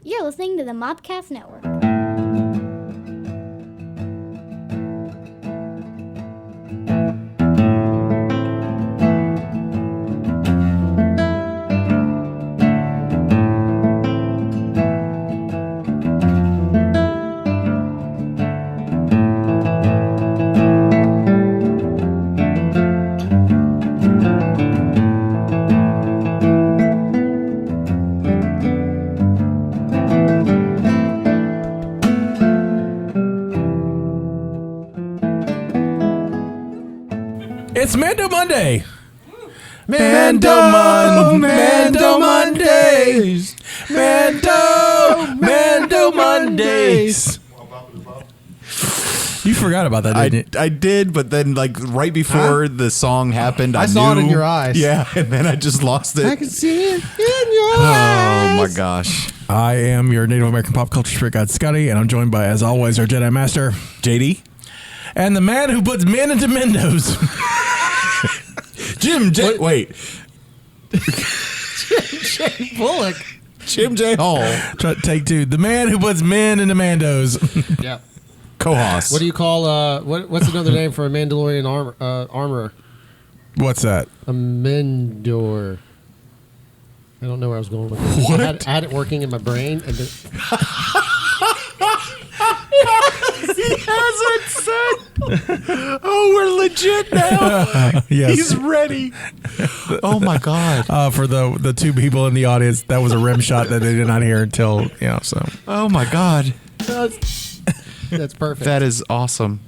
You're listening to the Mobcast Network. It's Mando Monday. Mando Mondays. Mando Mondays. You forgot about that, didn't you? I did, but then like right before the song happened, I saw knew, it in your eyes. Yeah, and then I just lost it. I can see it in your eyes. Oh my gosh. I am your Native American pop culture spirit guide, Scotty, and I'm joined by, as always, our Jedi Master JD. And the man who puts men into Mendos. Jim J. Wait. Jay Bullock. Jim J. Hall. Take two. The man who puts men into Mandos. Yeah. CoHaus. What do you call what's another name for a Mandalorian armorer? What's that? A Mendor. I don't know where I was going with this. What? I had it working in my brain. And then, He hasn't said. Oh, we're legit now. Yes. He's ready. Oh my God. For the two people in the audience, that was a rim shot that they did not hear until, so. Oh my God. that's perfect. That is awesome.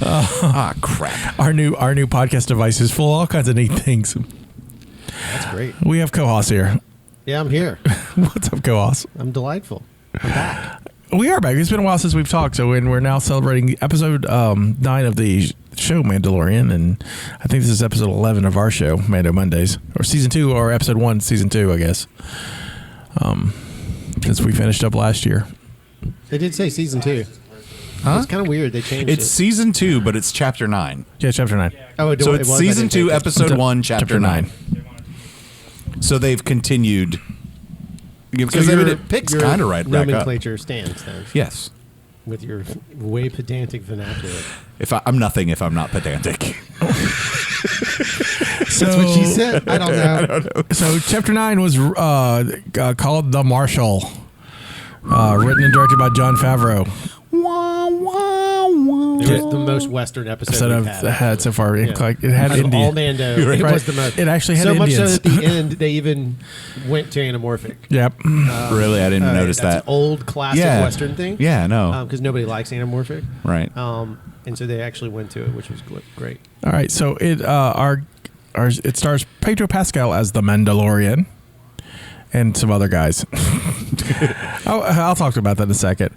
Crap. Our new podcast device is full of all kinds of neat things. That's great. We have CoHaus here. Yeah, I'm here. What's up, CoHaus? I'm delightful. I'm back. We are back. It's been a while since we've talked, so we're now celebrating episode 9 of the show Mandalorian, and I think this is episode 11 of our show, Mando Mondays, or season 2, or episode 1, season 2, I guess. Since we finished up last year. They did say season 2. Huh? It's kind of weird. They changed It's it. season 2, but it's chapter 9. Yeah, chapter 9. Oh, So it's season 2, episode 1, chapter 9. 9. So they've continued. Because it picks your kind of right back up. nomenclature stands then. Yes. With your way pedantic vernacular. I'm nothing if I'm not pedantic. So, That's what she said. I don't know. So chapter 9 was called The Marshal, written and directed by Jon Favreau. It was the most Western episode I've we've had so far. Yeah. Like, it had Out of Indian. all Mando, Right. it was the most. It actually had so much Indians. so that at the end they even went to anamorphic. Yep. Really? I didn't notice That's that. an old classic Yeah. Western thing. Yeah, no. Because nobody likes anamorphic. Right. And so they actually went to it, which was great. All right. So it it stars Pedro Pascal as the Mandalorian. And some other guys. I'll talk about that in a second.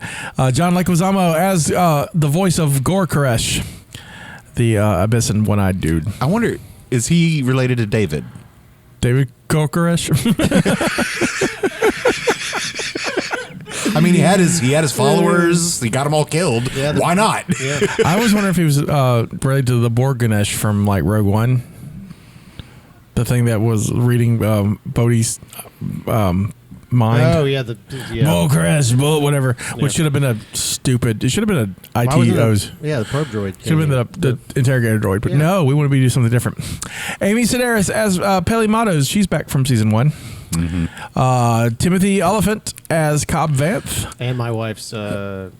John Leguizamo as the voice of Gor Koresh, the Abyss and One-Eyed dude. I wonder, is he related to David? David Gor Koresh? I mean, he had his followers. He got them all killed. Yeah, Why not? Yeah. I always wonder if he was related to the Borg Ganesh from like Rogue One. The thing that was reading Bodhi's mind. Oh yeah, Bull Koresh, bull, whatever. Which should have been a stupid. It should have been a Why wasn't ITOs. the probe droid. Should have been the interrogator droid, but no, we want to be doing something different. Amy Sedaris as Peli Matos. She's back from season 1. Mm-hmm. Timothy Oliphant as Cobb Vanth. and my wife's man.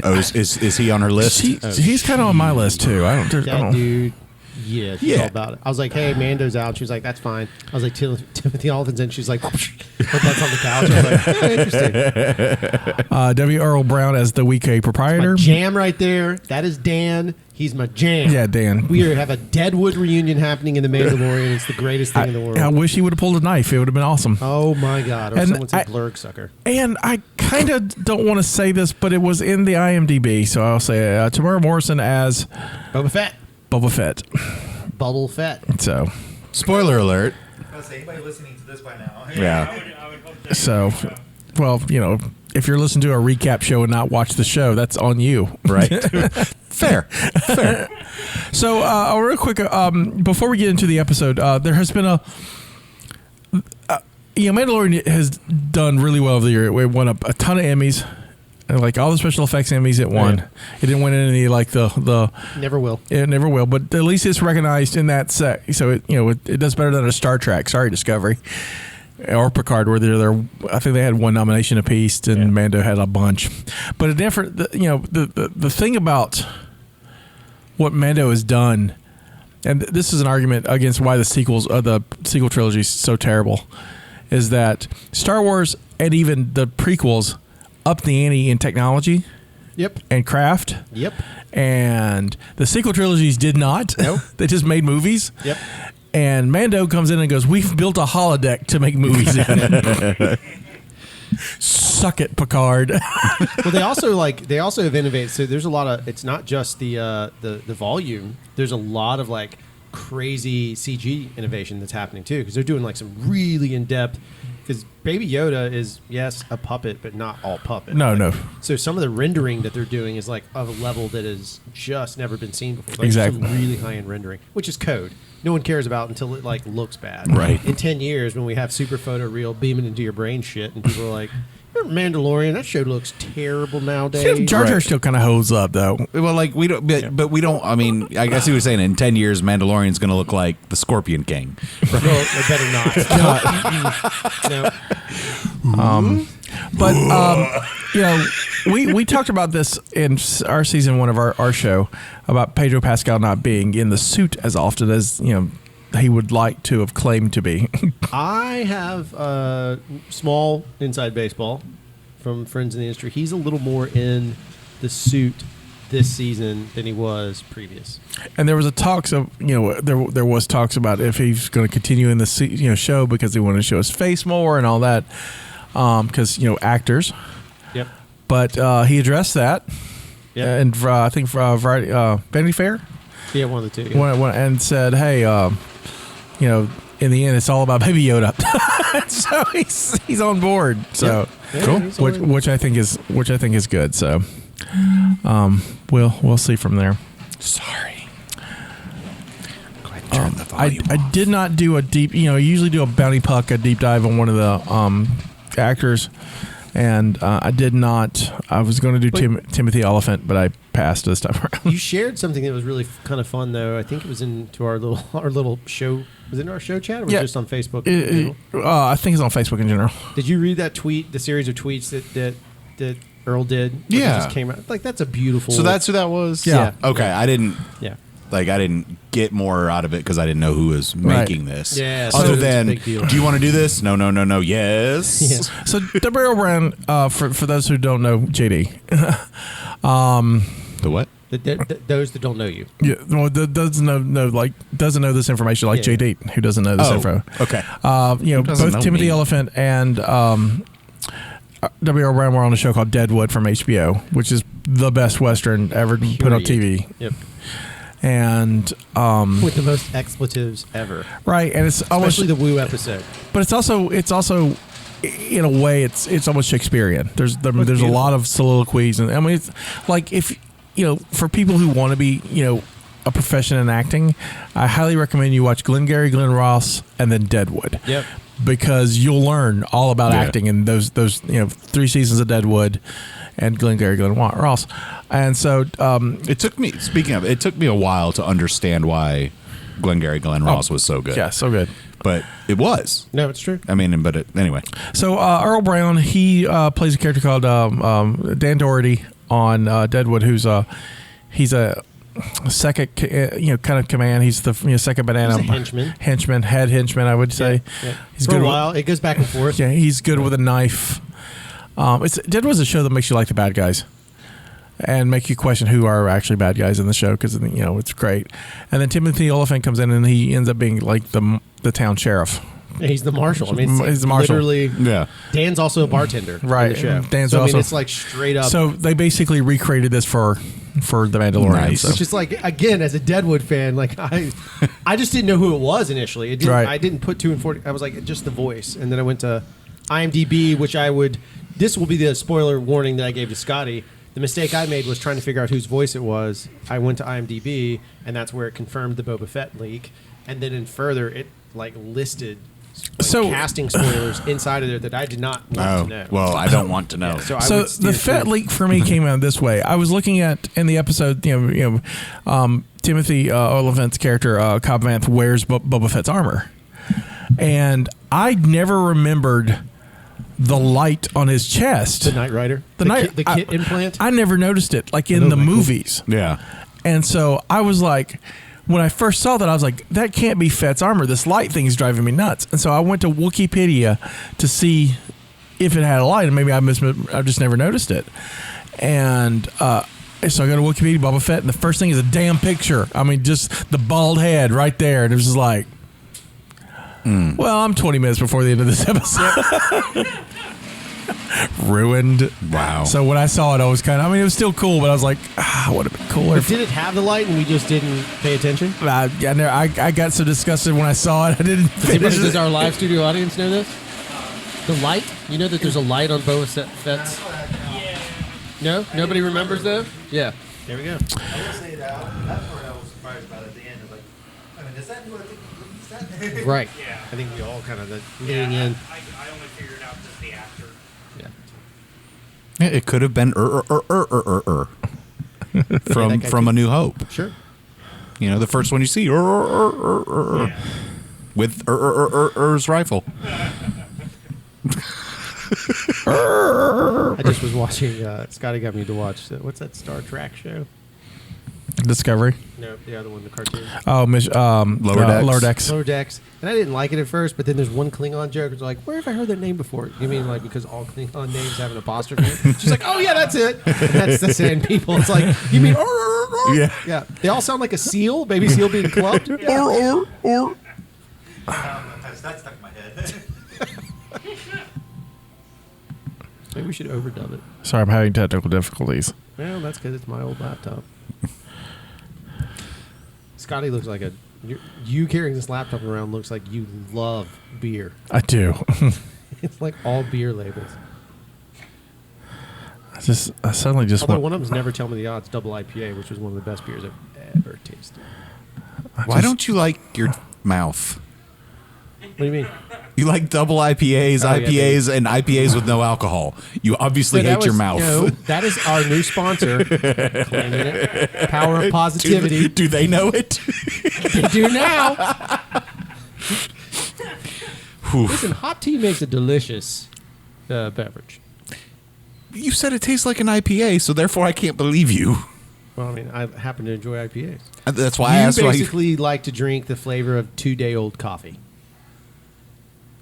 Oh, is he on her list? He's kind of on my list too. I don't. That dude. Yeah, she's Yeah. all about it. I was like, "Hey, Mando's out." She was like, "That's fine." I was like, "Timothy Oliphant's in." She's like, "Her butt's on the couch." I was like, interesting. W. Earl Brown as the Weekay proprietor. My jam right there. That is Dan. He's my jam. Yeah, Dan. We have a Deadwood reunion happening in the Mandalorian. It's the greatest thing in the world. I wish he would have pulled a knife. It would have been awesome. Oh my god! Or And someone said blurg sucker. And I kind of don't want to say this, but it was in the IMDb, so I'll say Tamara Morrison as Boba Fett. Boba Fett. Bubble Fett. So, Spoiler alert. I was say, anybody listening to this by now. Yeah. I would hope that well, if you're listening to a recap show and not watch the show, that's on you. Right. Fair. So, real quick, before we get into the episode, there has been Mandalorian has done really well over the year. It won a ton of Emmys. And like all the special effects Emmys it won. Yeah. It didn't win any like the Never will. It never will, but at least it's recognized in that set. So it does better than a Star Trek. Sorry, Discovery or Picard, where they're I think they had one nomination apiece, and Mando had a bunch. But the thing about what Mando has done, and this is an argument against why the sequel trilogy is so terrible, is that Star Wars and even the prequels up the ante in technology. Yep. And craft. Yep. And the sequel trilogies did not. Nope. They just made movies. Yep. And Mando comes in and goes, "We've built a holodeck to make movies in." Suck it, Picard. Well, they also have innovated. So there's a lot of. It's not just the volume. There's a lot of like crazy CG innovation that's happening too, because they're doing like some really in depth. Because Baby Yoda is, yes, a puppet, but not all puppet. No. So some of the rendering that they're doing is like of a level that has just never been seen before. Like Exactly. Some really high-end rendering, which is code. No one cares about until it like looks bad. Right. In 10 years, when we have super photo real beaming into your brain shit, and people are like, Mandalorian, that show looks terrible nowadays. Jar Jar Right. still kind of holds up, though. Well, like we don't, but we don't. I mean, I guess he was saying in 10 years, Mandalorian's going to look like the Scorpion King. Well, it better not. No. But we talked about this in our season one of our show about Pedro Pascal not being in the suit as often as he would like to have claimed to be. I have small inside baseball from friends in the industry. He's a little more in the suit this season than he was previous. And there was a talks of there was talks about if he's going to continue in the show because they want to show his face more and all that because actors. Yep. But he addressed that. Yep. And I think for Vanity Fair. Yeah, one of the two. Yeah. And said, "Hey, in the end, it's all about Baby Yoda." So he's on board. So Yeah, Cool. he's already- which I think is good. So we'll see from there. Sorry. Go ahead and turn the volume I did not do a deep. I usually do a bounty puck, a deep dive on one of the actors, and I did not. I was going to do Timothy Oliphant, but I passed this time around. You shared something that was really kind of fun, though. I think it was into our little show. Was it in our show chat, or was it just on Facebook? I think it's on Facebook in general. Did you read that tweet? The series of tweets that Earl did. Yeah. Just came out. Like that's a beautiful. So that's who that was. Yeah. Okay, I didn't. Yeah. Like I didn't get more out of it because I didn't know who was making this. Yeah, so Other it's a than, big deal. do you want to do this? No. Yes. Yes. So W.L. Brown, for those who don't know JD, The what? Those that don't know you. yeah, well, doesn't know this information like Yeah. JD, who doesn't know this info. Okay. Both doesn't know Timothy me? Oliphant and W.L. Brown were on a show called Deadwood from HBO, which is the best Western ever put on TV. Yep. And With the most expletives ever. right, and it's almost, Especially the Woo episode. but it's also in a way it's almost Shakespearean. There's a beautiful. lot of soliloquies, and I mean it's like if for people who want to be a profession in acting, I highly recommend you watch Glengarry Glen Ross and then Deadwood. Yep. Because you'll learn all about Yeah. acting in those 3 seasons of Deadwood and Glengarry Glen Ross. And so It took me. Speaking of, it took me a while to understand why Glengarry Glen Ross was so good. yeah, so good. But it was. No, it's true. I mean, anyway. So Earl Brown, he plays a character called Dan Doherty on Deadwood, he's a second kind of command. He's the second banana He's a henchman. head henchman, I would say. Yeah. He's For good a while, it goes back and forth. Yeah, he's good with a knife. Deadwood's a show that makes you like the bad guys and make you question who are actually bad guys in the show because it's great. And then Timothy Oliphant comes in and he ends up being like the town sheriff. He's the marshal. I mean, He's the marshal. Literally, Yeah. Dan's also a bartender. Right. In the show. Dan's so, I also- mean, it's like straight up. So they basically recreated this for the Mandalorian. Nice. So. Which is like, again, as a Deadwood fan, like I just didn't know who it was initially. Right. I didn't put 2 and 4. I was like, just the voice. And then I went to IMDb, which this will be the spoiler warning that I gave to Scotty. The mistake I made was trying to figure out whose voice it was. I went to IMDb, and that's where it confirmed the Boba Fett leak. And then in further, it like listed casting spoilers inside of there that I did not want to know. Well, I don't want to know. So I So would steer the Fett clear. leak for me came out this way. I was looking at in the episode, Timothy Oliphant's character Cobb Vanth wears Boba Fett's armor, and I never remembered the light on his chest. The Knight Rider, the kit implant. I never noticed it, like in the movies. Yeah. And so I was like, when I first saw that, I was like, that can't be Fett's armor. This light thing is driving me nuts. And so I went to Wikipedia to see if it had a light, and maybe I just never noticed it. And so I go to Wikipedia, Boba Fett, and the first thing is a damn picture. I mean, just the bald head right there. And it was just like, well, I'm 20 minutes before the end of this episode. Ruined. Wow. So when I saw it, I was it was still cool, but I was like, would have been cooler. But did it have the light and we just didn't pay attention? I got so disgusted when I saw it, I didn't finish Does it. our live studio audience know this? The light? You know that there's a light on Boba Fett's? No? Nobody remembers though? Yeah. There we go. I will say that part I was surprised about at the end. Like, I mean, is that who I think is that? Right. Yeah. I think we all kind of leaning in. I only figured out just the actor. Yeah. It could have been from A New Hope. Sure. You know, the first one you see with Er's rifle. I just was watching. Scotty got me to watch. What's that Star Trek show? Discovery. No, the other one, the cartoon. Oh, Lower Decks. Lower Decks. Lower Decks. And I didn't like it at first, but then there's one Klingon joke. It's like, where have I heard that name before? You mean like because all Klingon names have an apostrophe? She's like, oh yeah, that's it. And that's the same people. It's like, you mean Yeah. yeah. They all sound like a seal, baby seal being clubbed. That stuck in my head. Maybe we should overdub it. Sorry, I'm having technical difficulties. Well, that's because it's my old laptop. Scotty looks like you carrying this laptop around looks like you love beer. I do. It's like all beer labels. I suddenly just Although want. one of them's Never Tell Me the Odds Double IPA, which was one of the best beers I've ever tasted. Why don't you like your mouth? What do you mean? You like double IPAs, Oh, yeah, IPAs, and IPAs with no alcohol. You obviously So that hate your was- mouth. No, that is our new sponsor. Claiming it. Power of positivity. Do they know it? They do now. Listen, hot tea makes a delicious beverage. You said it tastes like an IPA, so therefore I can't believe you. Well, I mean, I happen to enjoy IPAs. That's why I You asked why you. basically like to drink the flavor of 2-day-old coffee.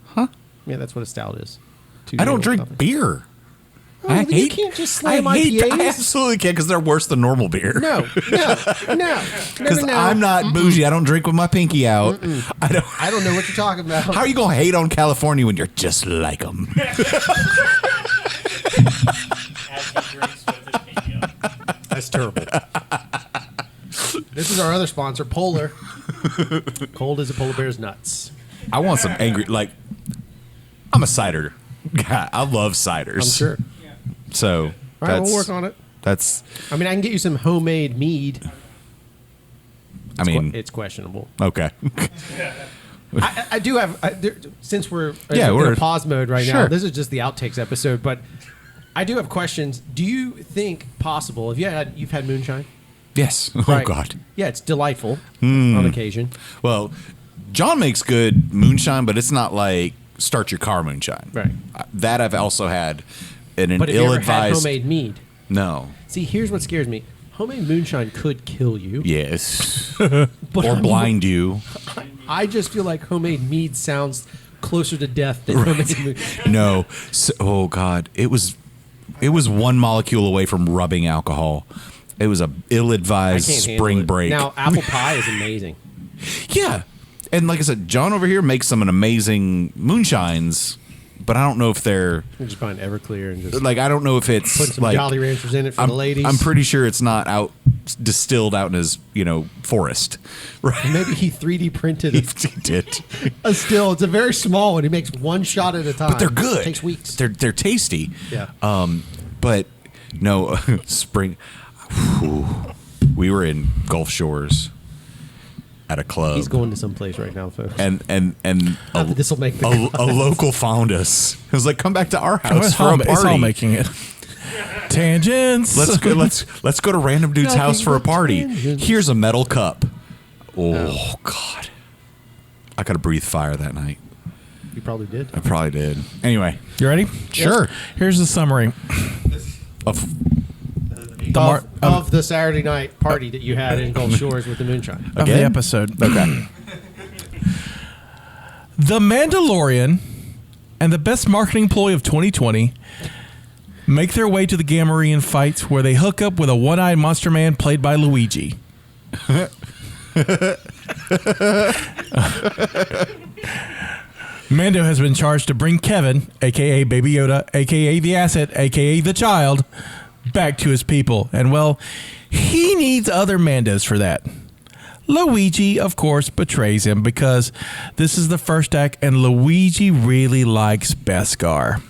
Huh? Yeah, that's what a stout is. I don't 2-day-old drink coffee. beer. Oh, I you hate. can't just slam I hate. IPAs. I absolutely can't because they're worse than normal beer. No. Because I'm not bougie. I don't drink with my pinky out. I don't. I don't know what you're talking about. How are you gonna hate on California when you're just like them? As he drinks with his pinky up. That's terrible. This is our other sponsor, Polar. Cold as a polar bear's nuts. I want some angry. Like, I'm a cider guy. I love ciders. I'm sure. So All right, that's, we'll work on it. That's. I mean, I can get you some homemade mead. I mean, It's questionable. okay. I do have, since we're Yeah, in we're- a pause mode right now, Sure. this is just the outtakes episode, but I do have questions. Do you think possible, if you've had moonshine? Yes. Oh Right. God. Yeah, it's delightful on occasion. Well, John makes good moonshine, but it's not like start your car moonshine. Right. That I've also had in an But have you ever had ill-advised. homemade mead? No. See, here's what scares me. Homemade moonshine could kill you. Yes. But or I'm- blind you. I just feel like homemade mead sounds closer to death than homemade moonshine. No. So, oh God. It was one molecule away from rubbing alcohol. It was a I ill-advised can't handle spring it. break. Now, apple pie is amazing. Yeah. And like I said, John over here makes some amazing moonshines, but I don't know if they're We're just buying Everclear and just like I don't know if it's putting some like Jolly Ranchers in it for I'm, the ladies. I'm pretty sure it's not out distilled out in his, forest. Right. Maybe he 3D printed He did. a still. It's a very small one. He makes one shot at a time. But they're good. It takes weeks. They're tasty. Yeah. But no, spring. Whew. We were in Gulf Shores. at a club. He's going to some place right now, folks. and This will make the a local found us. It was like, come back to our house for a party. It's all making it. Tangents. Let's go to random dude's Nothing house for a but party. tangents. Here's a metal cup. Oh God, I could have breathed fire that night. You probably did. I probably did. Anyway, You ready? sure. Here's the summary. Of- Of the Saturday night party that you had in Gulf Shores with the moonshine. Of the Again? episode. Okay. The Mandalorian and the best marketing ploy of 2020 make their way to the Gamorrean fight where they hook up with a one-eyed monster man played by Luigi. Mando has been charged to bring Kevin, a.k.a. Baby Yoda, a.k.a. the Asset, a.k.a. the Child, back to his people. And, well, he needs other Mandos for that. Luigi, of course, betrays him because this is the first act and Luigi really likes Beskar.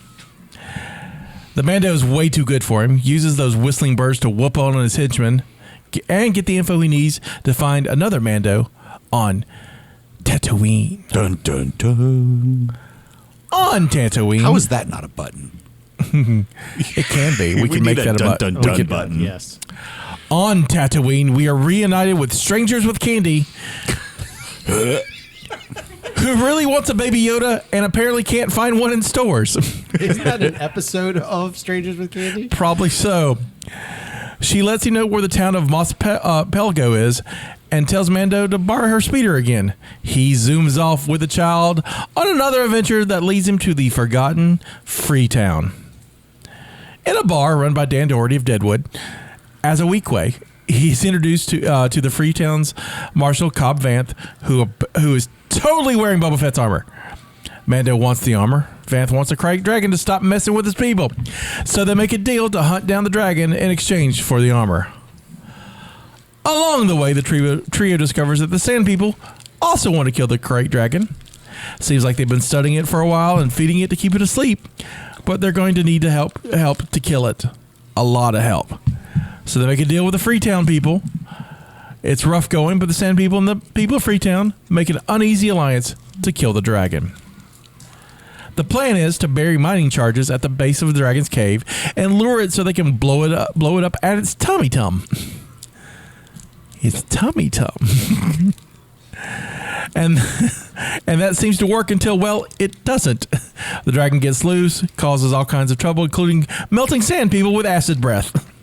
The Mando is way too good for him, uses those whistling birds to whoop on his henchmen, and get the info he needs to find another Mando on Tattooine. Dun dun dun. On Tattooine. How is that not a button? It can be. We can make need that a dun, button. dun, We dun could- button. Yes. On Tattooine, we are reunited with strangers with candy who really wants a Baby Yoda and apparently can't find one in stores. Isn't that an episode of Strangers with Candy? Probably so. She lets him know where the town of Mos Pelgo is and tells Mando to borrow her speeder again. He zooms off with the child on another adventure that leads him to the forgotten Freetown. In a bar run by Dan Doherty of Deadwood, as a Weequay, he's introduced to the Freetown's Marshal Cobb Vanth, who is totally wearing Boba Fett's armor. Mando wants the armor. Vanth wants a Kryat Dragon to stop messing with his people. So they make a deal to hunt down the dragon in exchange for the armor. Along the way, the trio discovers that the Sand People also want to kill the Kryat Dragon. Seems like they've been studying it for a while and feeding it to keep it asleep, but they're going to need to help to kill it. A lot of help. So they make a deal with the Freetown people. It's rough going, but the Sand People and the people of Freetown make an uneasy alliance to kill the dragon. The plan is to bury mining charges at the base of the dragon's cave and lure it so they can blow it up at its tummy tum. Its tummy tum. And that seems to work until, well, it doesn't. The dragon gets loose, causes all kinds of trouble, including melting Sand People with acid breath.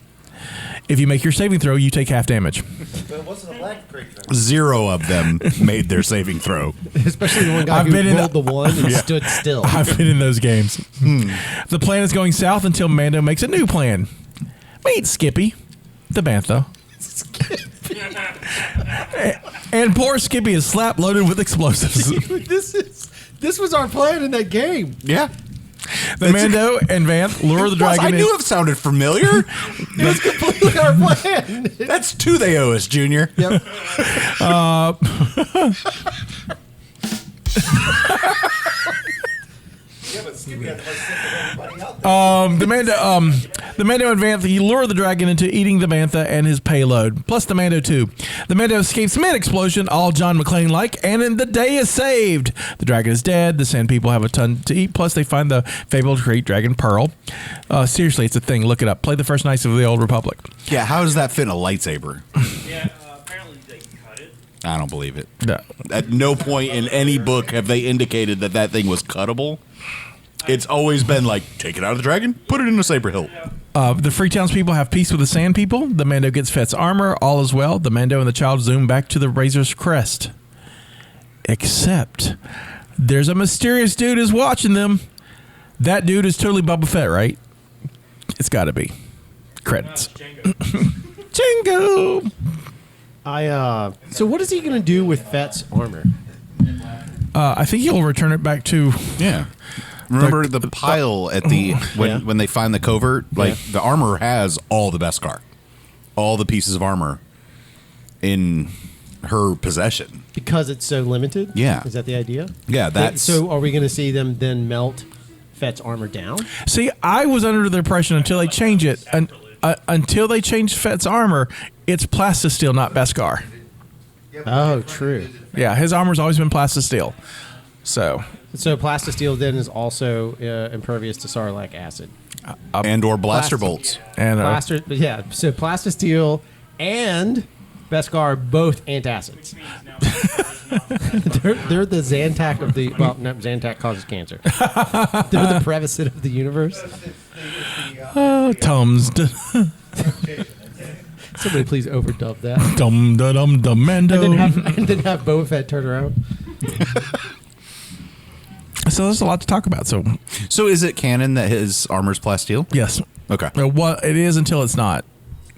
If you make your saving throw, you take half damage. But it wasn't a black creek dragon. 0 of them made their saving throw. Especially the one guy I've who been in rolled the one and stood still. I've been in those games. The plan is going south until Mando makes a new plan. Meet Skippy, the bantha. And poor Skippy is slap loaded with explosives. This was our plan in that game. Yeah. The Mando and Vanth lure the dragon I in. knew it sounded familiar. It was completely our plan. That's 2 they owe us, Junior. Yep. Yeah, but Skippy had the most sense of everybody out there. The Mando and Vanth, he lure the dragon into eating the bantha and his payload, plus the Mando too. The Mando escapes mid-explosion, all John McClane-like, and then the day is saved. The dragon is dead, the Sand People have a ton to eat, plus they find the fabled Kryat Dragon Pearl. Seriously, it's a thing. Look it up. Play the first Knights of the Old Republic. Yeah, how does that fit in a lightsaber? Yeah, apparently they cut it. I don't believe it. No. At no point in any book have they indicated that thing was cuttable. It's always been like, take it out of the dragon, put it in a saber hilt. The Freetown's people have peace with the Sand People. The Mando gets Fett's armor. All is well. The Mando and the child zoom back to the Razor's Crest. Except, there's a mysterious dude who's watching them. That dude is totally Boba Fett, right? It's got to be. Credits. Django. Django! So what is he going to do with Fett's armor? I think he'll return it back to... Yeah. Remember the pile at the when they find the covert? Like the armor has all the Beskar, all the pieces of armor in her possession. Because it's so limited? Yeah. Is that the idea? Yeah, that's So are we going to see them then melt Fett's armor down? See, I was under the impression until they change it, until they change Fett's armor, it's plastisteel, not Beskar. Yeah, but Oh, that's when true. he loses the Yeah, his armor's always been plastisteel. So, So plastisteel then is also impervious to Sarlacc acid. and or blaster Plastic. bolts. and So plastisteel and Beskar both antacids. They're the Zantac of the no, Zantac causes cancer. They're the Prevacid of the universe. Tums. Somebody please overdub that. Dum da dum dum Mando. And then have Boba Fett turn around. So there's a lot to talk about. So So is it canon that his armor's plasteel? yes, Okay. what it is until it's not.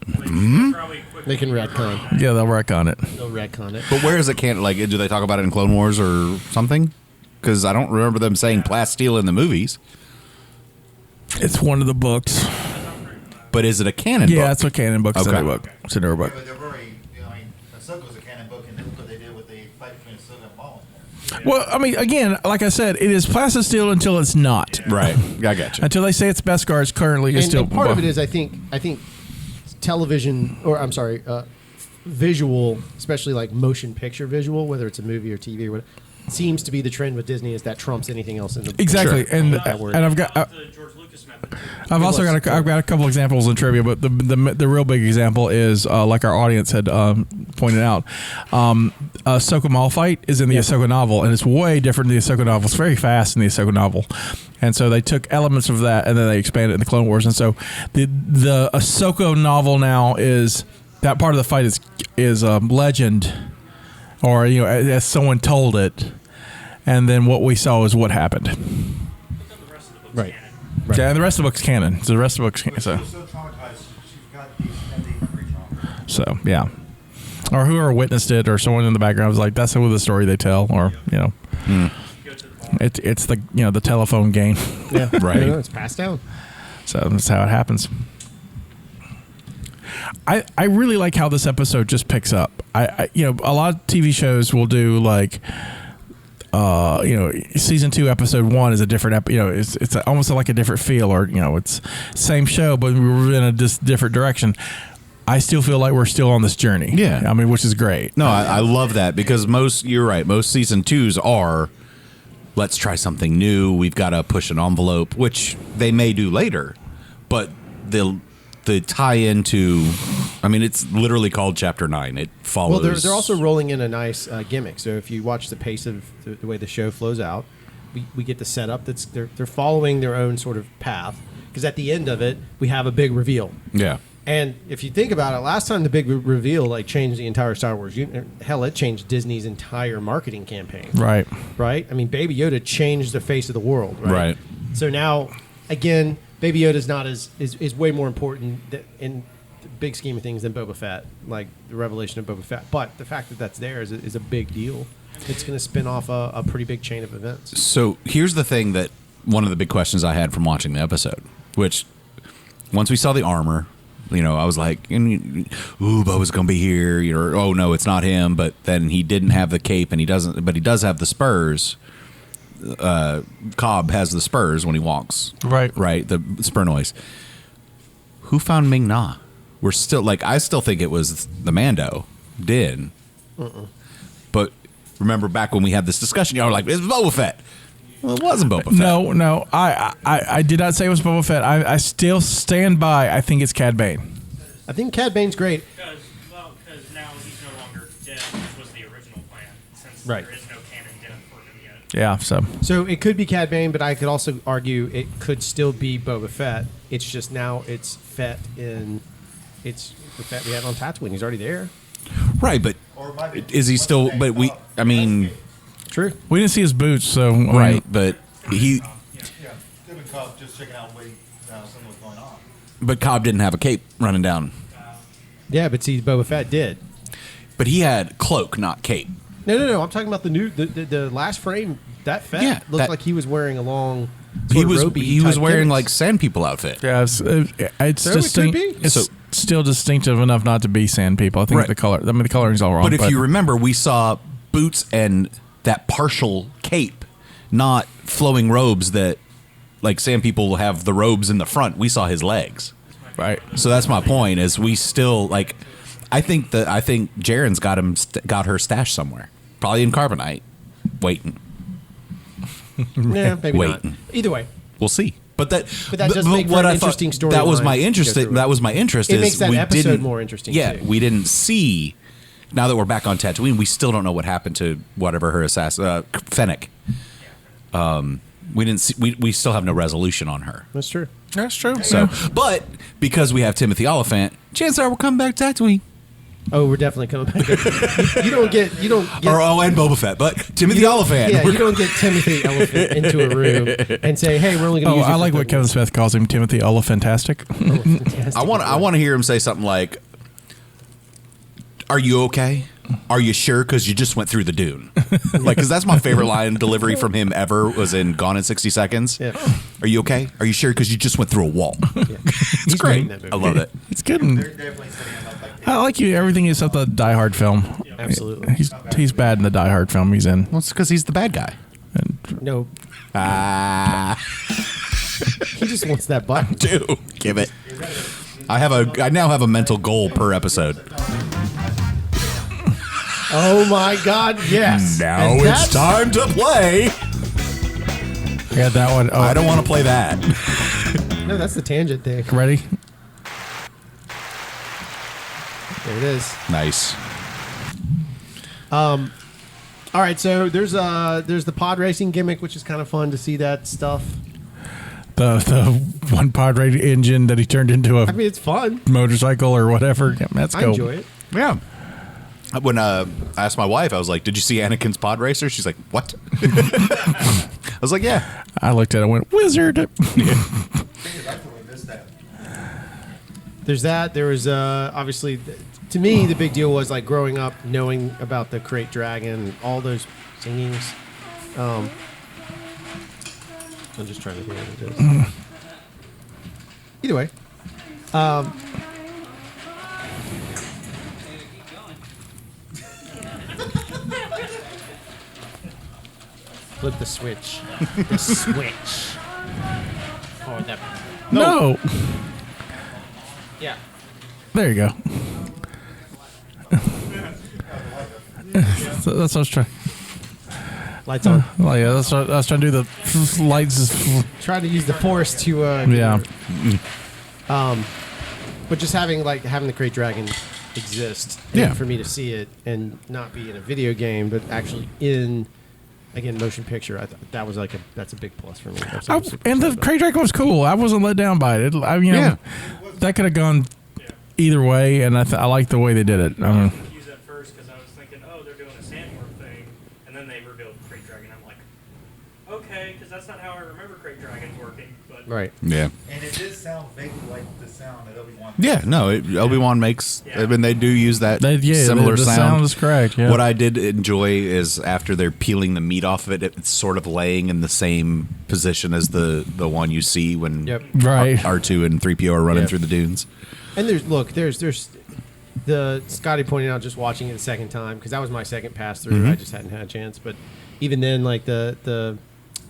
They can retcon. Yeah, they'll wreck on it. They'll retcon it. But where is it canon? Like, do they talk about it in Clone Wars or something? Because I don't remember them saying plasteel in the movies. It's one of the books. But is it a canon book? Yeah, it's a canon book. It's a Okay. new book. It's a newer book. But they're very, I mean, Ahsoka's a canon book, and look what they did with the fight between Ahsoka and Maul. Well, I mean, again, like I said, it is plastisteel until it's not. Right. I got you. Until they say it's Beskar, it's currently is still. And part of it is I think television, or I'm sorry, visual, especially like motion picture visual, whether it's a movie or TV or whatever, seems to be the trend with Disney is that trumps anything else in the Exactly, Sure. and That word. I've got. The George Lucas method. I've also got I've got a couple examples in trivia, but the real big example is like our audience had pointed out, Ahsoka Maul fight is in the Ahsoka novel, and it's way different than the Ahsoka novel. It's very fast in the Ahsoka novel, and so they took elements of that and then they expanded it in the Clone Wars, and so the Ahsoka novel now is that part of the fight is legend, or as someone told it, and then what we saw is what happened. Right. Yeah, and the rest of the book's canon. So the rest of the book's canon. She was so traumatized, she's got these ending memory trauma. So yeah, or whoever witnessed it, or someone in the background was like, "That's the story they tell," or it's the the telephone game. Yeah, Right. It's passed down. So that's how it happens. I really like how this episode just picks up. I a lot of TV shows will do like. Season 2, episode 1 is a different, it's almost like a different feel, or it's same show, but we're in a different direction. I still feel like we're still on this journey. Yeah. I mean, which is great. No, I love that because you're right. Most season 2s are, let's try something new. We've got to push an envelope, which they may do later, but the tie into, I mean, it's literally called Chapter 9. It follows. Well, they're also rolling in a nice gimmick. So if you watch the pace of the way the show flows out, we get the setup that's they're following their own sort of path, because at the end of it we have a big reveal. Yeah. And if you think about it, last time the big reveal changed the entire Star Wars. Hell, it changed Disney's entire marketing campaign. Right. Right. I mean, Baby Yoda changed the face of the world. Right. Right. So now, again, Baby Yoda's not is way more important in the big scheme of things than Boba Fett, like the revelation of Boba Fett. But the fact that that's there is a big deal. It's going to spin off a pretty big chain of events. So here's the thing that one of the big questions I had from watching the episode, which once we saw the armor, I was like, ooh, Boba's going to be here. Oh, no, it's not him. But then he didn't have the cape, and he doesn't. But he does have the spurs. Cobb has the spurs when he walks. Right. The spur noise. Who found Ming Na? We're still I still think it was the Mando did. But remember back when we had this discussion, y'all were like, it's Boba Fett. Well, it wasn't Boba Fett. No. I did not say it was Boba Fett. I still stand by. I think it's Cad Bane. I think Cad Bane's great. Because now he's no longer dead, which was the original plan, since Right. there is no canon death for him yet. Yeah. So it could be Cad Bane, but I could also argue it could still be Boba Fett. It's just now it's Fett it's the Fett we had on Tatooine. He's already there. Right, but Or it might be is he still? But I mean, True. We didn't see his boots, so right, but he. Yeah, could be Cobb just checking out, waiting, something was going on. But Cobb didn't have a cape running down. Yeah, but see, Boba Fett did. But he had cloak, not cape. No. I'm talking about the last frame. That Fett Yeah, looked like he was wearing a long. He sort of was robe-y type wearing gimmicks. like Sand People outfit. yeah, it's So it could distinct. be. It's So- still distinctive enough not to be Sand People. I think Right. the color. I mean, the coloring's all wrong. But if you remember, we saw boots and that partial cape, not flowing robes that, like Sand People have the robes in the front. We saw his legs. right. So that's my point. Is we still I think Jaren's got her stashed somewhere, probably in carbonite, waiting. Nah, maybe not. Waiting. Either way, We'll see. But that does make for an interesting story. That was line my to go interest. through it. That was my interest. It is makes that we episode didn't- more interesting, Yeah, too. we didn't see. Now that we're back on Tatooine, we still don't know what happened to whatever her assassin, Fennec. We didn't see. We still have no resolution on her. That's true. That's true. So, but because we have Timothy Oliphant, chances are we'll come back to Tatooine. Oh, we're definitely coming back. You don't get. And Boba Fett, but Timothy Oliphant. Yeah, you don't get Timothy Elephant into a room and say, "Hey, we're only going to use." I like what Kevin Smith calls him, Timothy Olephantastic. Fantastic. I want to hear him say something like, "Are you okay? Are you sure? Because you just went through the dune." Like, because that's my favorite line delivery from him ever was in Gone in 60 Seconds. Yeah. Are you okay? Are you sure? Because you just went through a wall. Yeah. He's great in that movie. I love it. It's good. They're definitely setting him up like I like you. Everything except the Die Hard film. Absolutely. He's bad in the Die Hard film he's in. Well, it's because he's the bad guy. No, Ah, he just wants that button. do give it. I now have a mental goal per episode. Oh my God! Yes. Now And it's that's- time to play. I got that one. Oh, I don't want to play that. No, that's the tangent thing. Ready? There it is. Nice. All right, so there's the pod racing gimmick, which is kind of fun to see that stuff. The one pod rated engine that he turned into a I mean, it's fun. motorcycle or whatever. Yeah, that's I cool. enjoy it. Yeah. When I asked my wife, I was like, "Did you see Anakin's pod racer?" She's like, "What?" I was like, "Yeah." I looked at it and went, Wizard. I definitely missed that. There's that. There was obviously, to me, the big deal was like growing up, knowing about the Kryat Dragon, all those singings. I'm just trying to hear what it is. Either way, flip the switch. The switch. Oh, that. No. Yeah. There you go. So that's what I was trying. Lights on. Well, yeah, that's what I was trying to do. The lights. Trying to use the force to. Yeah. But just having the Kryat Dragon exist, Yeah. and for me to see it and not be in a video game, but actually in motion picture, I thought that was that's a big plus for me. That's what I'm super And the excited about. Kryat Dragon was cool. I wasn't let down by it. Yeah. That could have gone either way, and I like the way they did it. I was confused at first because I was thinking, oh, they're doing a sandworm thing, and then they revealed Kryat Dragon. I'm like, okay, because that's not how I remember Kryat Dragons working. But Right. Yeah. And it did sound vaguely like the sound that Obi-Wan. Yeah. No, Obi-Wan makes. Yeah. I mean, they do use that similar the sound. sound is correct. Yeah. What I did enjoy is after they're peeling the meat off of it, it's sort of laying in the same position as the one you see when Yep. Right. R2 and 3PO are running Yep. through the dunes. And there's the Scotty pointed out just watching it the second time because that was my second pass through. Mm-hmm. I just hadn't had a chance, but even then, like the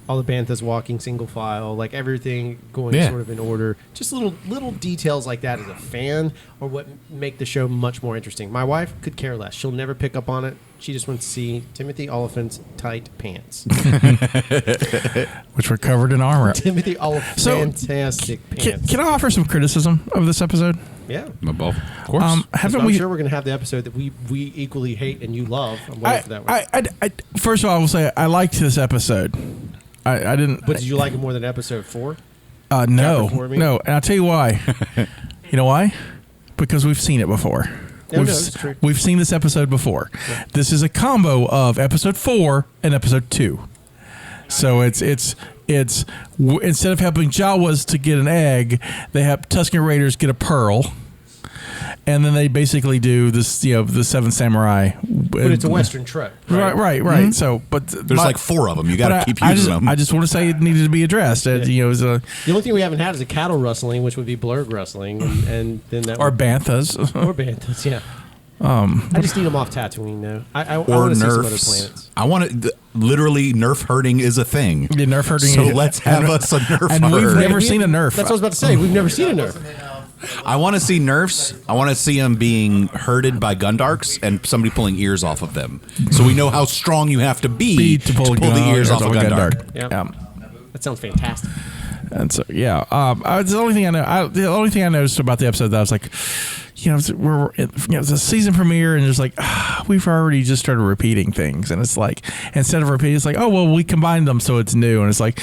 all the banthas walking single file, like everything going Yeah. sort of in order. Just little details like that as a fan are what make the show much more interesting. My wife could care less. She'll never pick up on it. She just wants to see Timothy Oliphant's tight pants. Which were covered in armor. Timothy Oliphant, So, fantastic pants. Can I offer some criticism of this episode? Yeah. Of course. Haven't I'm we? sure we're going to have the episode that we equally hate and you love. I'm waiting for that one. I first of all, I will say I liked this episode. I didn't. But did you like it more than episode 4? No, Chapter 4, I mean? no, and I'll tell you why. You know why? Because we've seen it before. No, we've, that's true. we've seen this episode before. This is a combo of episode 4 and episode 2. So it's instead of helping Jawas to get an egg, they have Tusken Raiders get a pearl. And then they basically do this, the Seven Samurai. But it's a Western trope. Right. Mm-hmm. So, but There's like 4 of them. You got to keep I using just, them. I just want to say it needed to be addressed. It was a The only thing we haven't had is a cattle rustling, which would be blurg rustling, and then that or would, banthas. or banthas, yeah. I just need them off Tatooine, though. I or want to see some other nerfs. planets. I want to literally nerf herding is a thing. Yeah, nerf herding. So let's have us a nerf and we've herd. never seen a nerf. That's what I was about to say. We've never seen a nerf. Wasn't enough I want to see nerfs. I want to see them being herded by Gundarks and somebody pulling ears off of them, so we know how strong you have to be to pull the ears off of a Gundark. Yeah. That sounds fantastic. And so, yeah, the only thing I know, the only thing I noticed about the episode that I was like, it's a season premiere, and just like we've already just started repeating things, and it's like instead of repeating, it's like, oh well, we combined them so it's new, and it's like,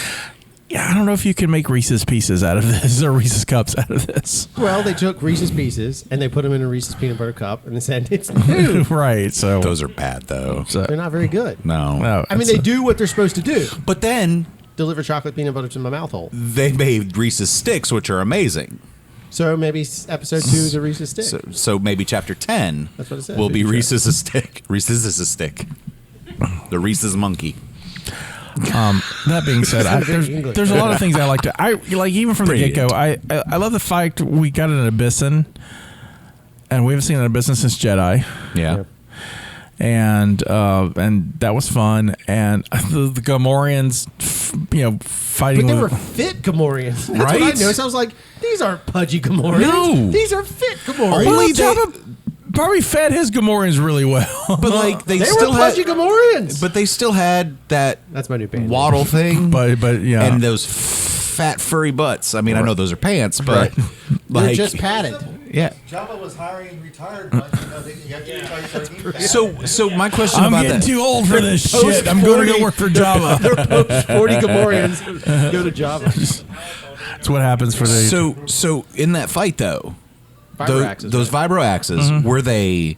yeah, I don't know if you can make Reese's Pieces out of this or Reese's Cups out of this. Well, they took Reese's Pieces and they put them in a Reese's peanut butter cup, and they said it's new. Right. So those are bad though. So, they're not very good. No. I mean, they do what they're supposed to do. But then deliver chocolate peanut butter to my mouth hole. they made Reese's Sticks, which are amazing. So maybe episode 2 is a Reese's stick. So maybe chapter 10 That's what it said. will be Maybe Reese's a stick. Reese's is a stick. The Reese's monkey. that being said, there's a lot of things I like to. I like even from the get go. I love the fact we got an Abyssin, and we haven't seen an Abyssin since Jedi. Yeah. And that was fun. And the Gamorreans, fighting. But they with, were fit Gamorreans. That's Right? what I noticed. I was like, these aren't pudgy Gamorreans. No. These are fit Gamorreans. well, Only they- Jabba probably fed his Gamorreans really well. But like they They still were had pudgy Gamorreans. but they still had that That's my new band. waddle thing. but yeah. And those fat furry butts. I mean, I know those are pants, but They're like just padded. yeah. Jabba was hiring retired bunch. You have to retire sardine So my question I'm about getting that. too old for this shit. I'm going to go work for Java. They're post 40 Gamorreans. Go to Java. That's what happens for the. So in that fight though, Vibro axes, those vibro axes were they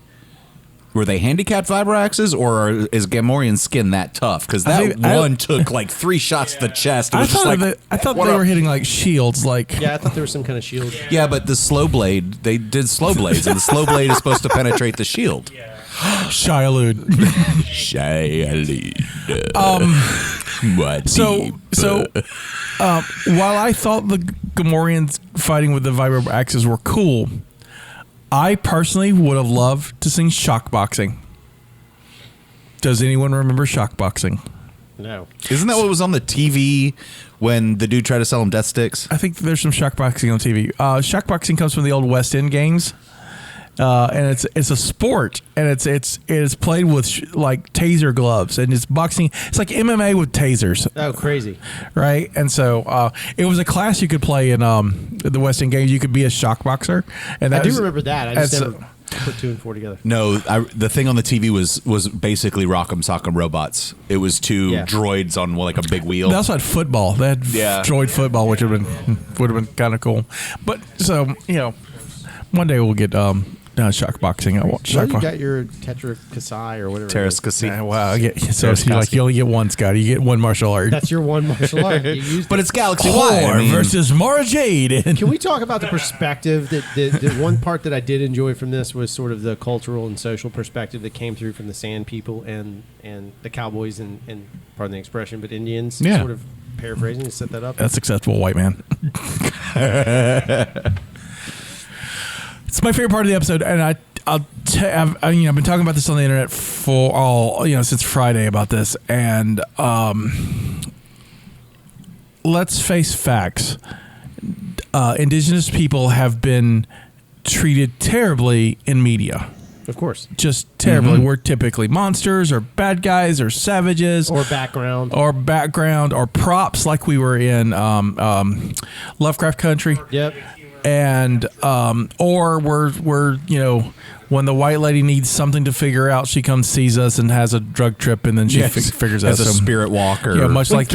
handicapped vibro axes, or is Gamorrean skin that tough? Because that one took like 3 shots to the chest. It was just like, I thought what they up? were hitting like shields. Like Yeah, I thought there was some kind of shield. Yeah, but the slow blade, they did slow blades, and the slow blade is supposed to penetrate the shield. Shialud. While I thought the Gamorreans fighting with the vibro axes were cool, I personally would have loved to sing shockboxing. Does anyone remember shockboxing? No. Isn't that what was on the TV when the dude tried to sell him death sticks? I think there's some shockboxing on TV. Shockboxing comes from the old West End games. And it's a sport, and it's played with like taser gloves, and it's boxing. It's like MMA with tasers. Oh, crazy! Right, and so it was a class you could play in the West End games. You could be a shock boxer, and I do remember that. I just never put 2 and 4 together. No, the thing on the TV was basically Rock'em Sock'em Robots. It was 2 droids on like a big wheel. They also had football. They had droid football, which would have been kind of cool. But so one day we'll get. Shock boxing. I want shock You got your Tetra Kasai or whatever. Terrace Casino. Yeah, wow. You only get one, Scotty. You get one martial art. That's your one martial art. You used But it. it's Galaxy Thor Wide versus Mara Jade. Can we talk about the perspective that the one part that I did enjoy from this was sort of the cultural and social perspective that came through from the Sand People and the Cowboys and pardon the expression, but Indians. Yeah. Sort of paraphrasing to set that up. That's acceptable, white man. It's my favorite part of the episode, and I've been talking about this on the internet for since Friday about this, and let's face facts. Indigenous people have been treated terribly in media. Of course. Just terribly. We're typically monsters or bad guys or savages. Or background. Or props like we were in Lovecraft Country. Yep. And or we're when the white lady needs something to figure out, she comes, sees us, and has a drug trip, and then she figures out as a spirit walker. Yeah, much like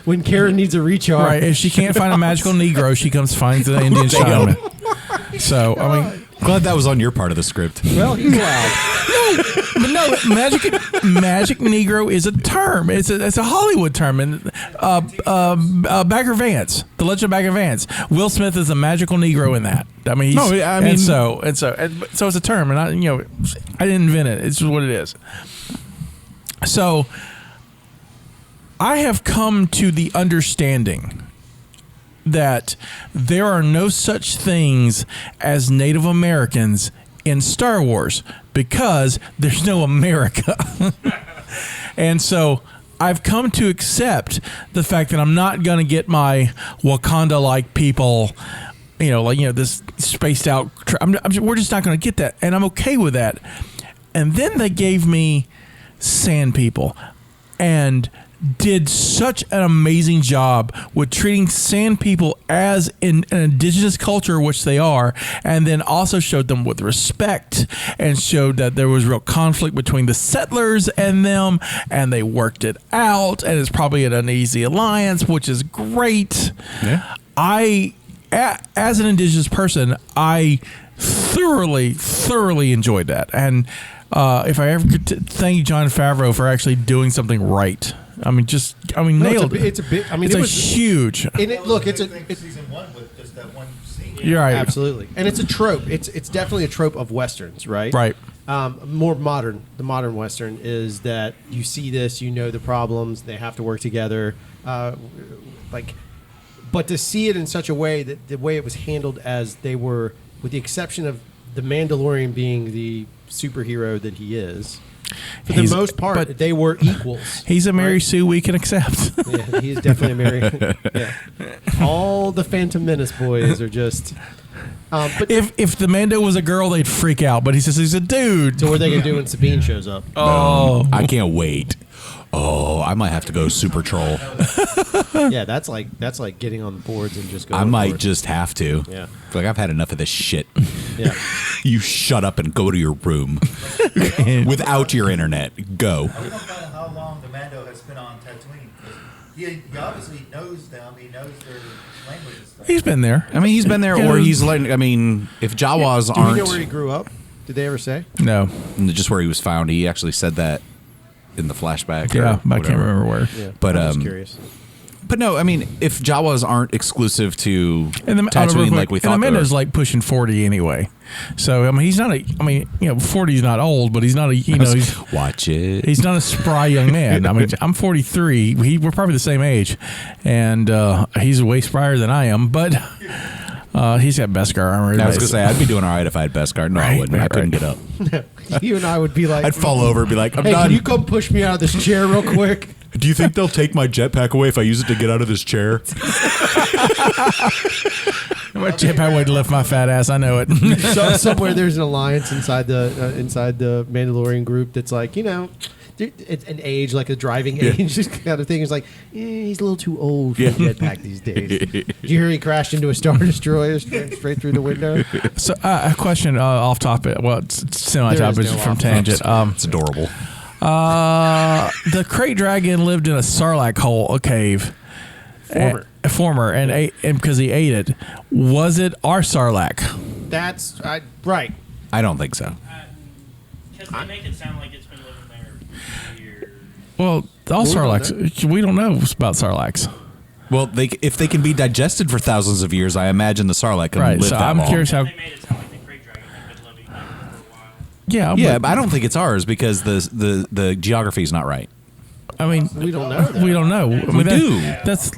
when Karen needs a recharge. Right. If she can't find a magical Negro, she comes finds the Indian shaman. So I mean, glad that was on your part of the script. Well, he's loud. magic Negro is a term. It's a Hollywood term. And Bagger Vance, The Legend of Bagger Vance. Will Smith is a magical Negro in that. I mean, so it's a term, and I didn't invent it. It's just what it is. So I have come to the understanding that there are no such things as Native Americans in Star Wars because there's no America. And so I've come to accept the fact that I'm not going to get my Wakanda-like people this spaced out. We're just not going to get that, and I'm okay with that. And then they gave me Sand People, and did such an amazing job with treating Sand People as an indigenous culture, which they are, and then also showed them with respect and showed that there was real conflict between the settlers and them, and they worked it out, and it's probably an uneasy alliance, which is great. Yeah. As an indigenous person, I thoroughly enjoyed that. And if I ever could thank Jon Favreau for actually doing something right. Nailed it. It's a big. It's huge. And it's season 1 with just that one scene. You're right. Absolutely, and it's a trope. It's definitely a trope of westerns, right? Right. More modern. The modern western is that you see this, the problems, they have to work together, but to see it in such a way that the way it was handled, as they were, with the exception of the Mandalorian being the superhero that he is. For the most part, they were equals. He's a Mary Sue we can accept. Yeah, he is definitely a Mary. Yeah. All the Phantom Menace boys are just. But if the Mando was a girl, they'd freak out. But he says he's a dude. So what are they gonna do when Sabine shows up? Oh, I can't wait. Oh, I might have to go super troll. Yeah, that's like getting on the boards and just going. I might for it. just have to. Yeah. Like, I've had enough of this shit. Yeah. You shut up and go to your room without your internet. Go. We don't know how long the Mando has been on Tattooine. He obviously knows them. He knows their language and stuff. he's been there. I mean, he's been there, or he's letting. I mean, if Jawas Do aren't. you know where he grew up? Did they ever say? No. Just where he was found. He actually said that in the flashback. Yeah, or but I can't whatever. remember where. Yeah. But, I'm just um, curious. But no, I mean, if Jawas aren't exclusive to And the Tatooine like we thought, and they Amanda's were. like pushing 40 anyway. So he's not 40 is not old, but he's not he's Watch it. he's not a spry young man. I mean, I'm 43. We're probably the same age, and he's way spryer than I am. But he's got Beskar armor. I was gonna say I'd be doing all right if I had Beskar. No, I Right, wouldn't. I right, couldn't right. get up. You and I would be like, I'd fall over and be like, I'm hey, done. can you come push me out of this chair real quick? Do you think they'll take my jetpack away if I use it to get out of this chair? My jetpack way to lift my fat ass. I know it. So, somewhere there's an alliance inside the Mandalorian group that's like, it's an age, like a driving age kind of thing. It's like, he's a little too old for a jetpack these days. Did you hear he crashed into a Star Destroyer straight through the window? So a question off topic. Well, it's semi-topic There is no from off tangent. It's adorable. The Krayt Dragon lived in a Sarlacc hole, a cave. Former, and ate, and because he ate it. Was it our Sarlacc? That's right. I don't think so. Because they make it sound like it's been living there for years. Well, all Sarlaccs. We don't know about Sarlaccs. Well, if they can be digested for thousands of years, I imagine the Sarlacc can Right. live So that I'm long. curious how. They made it sound like the Krayt Dragon had been living there for a while. Yeah. Yeah, but I don't think it's ours because the geography is not right. I mean, We don't know that. we don't know. We do. That's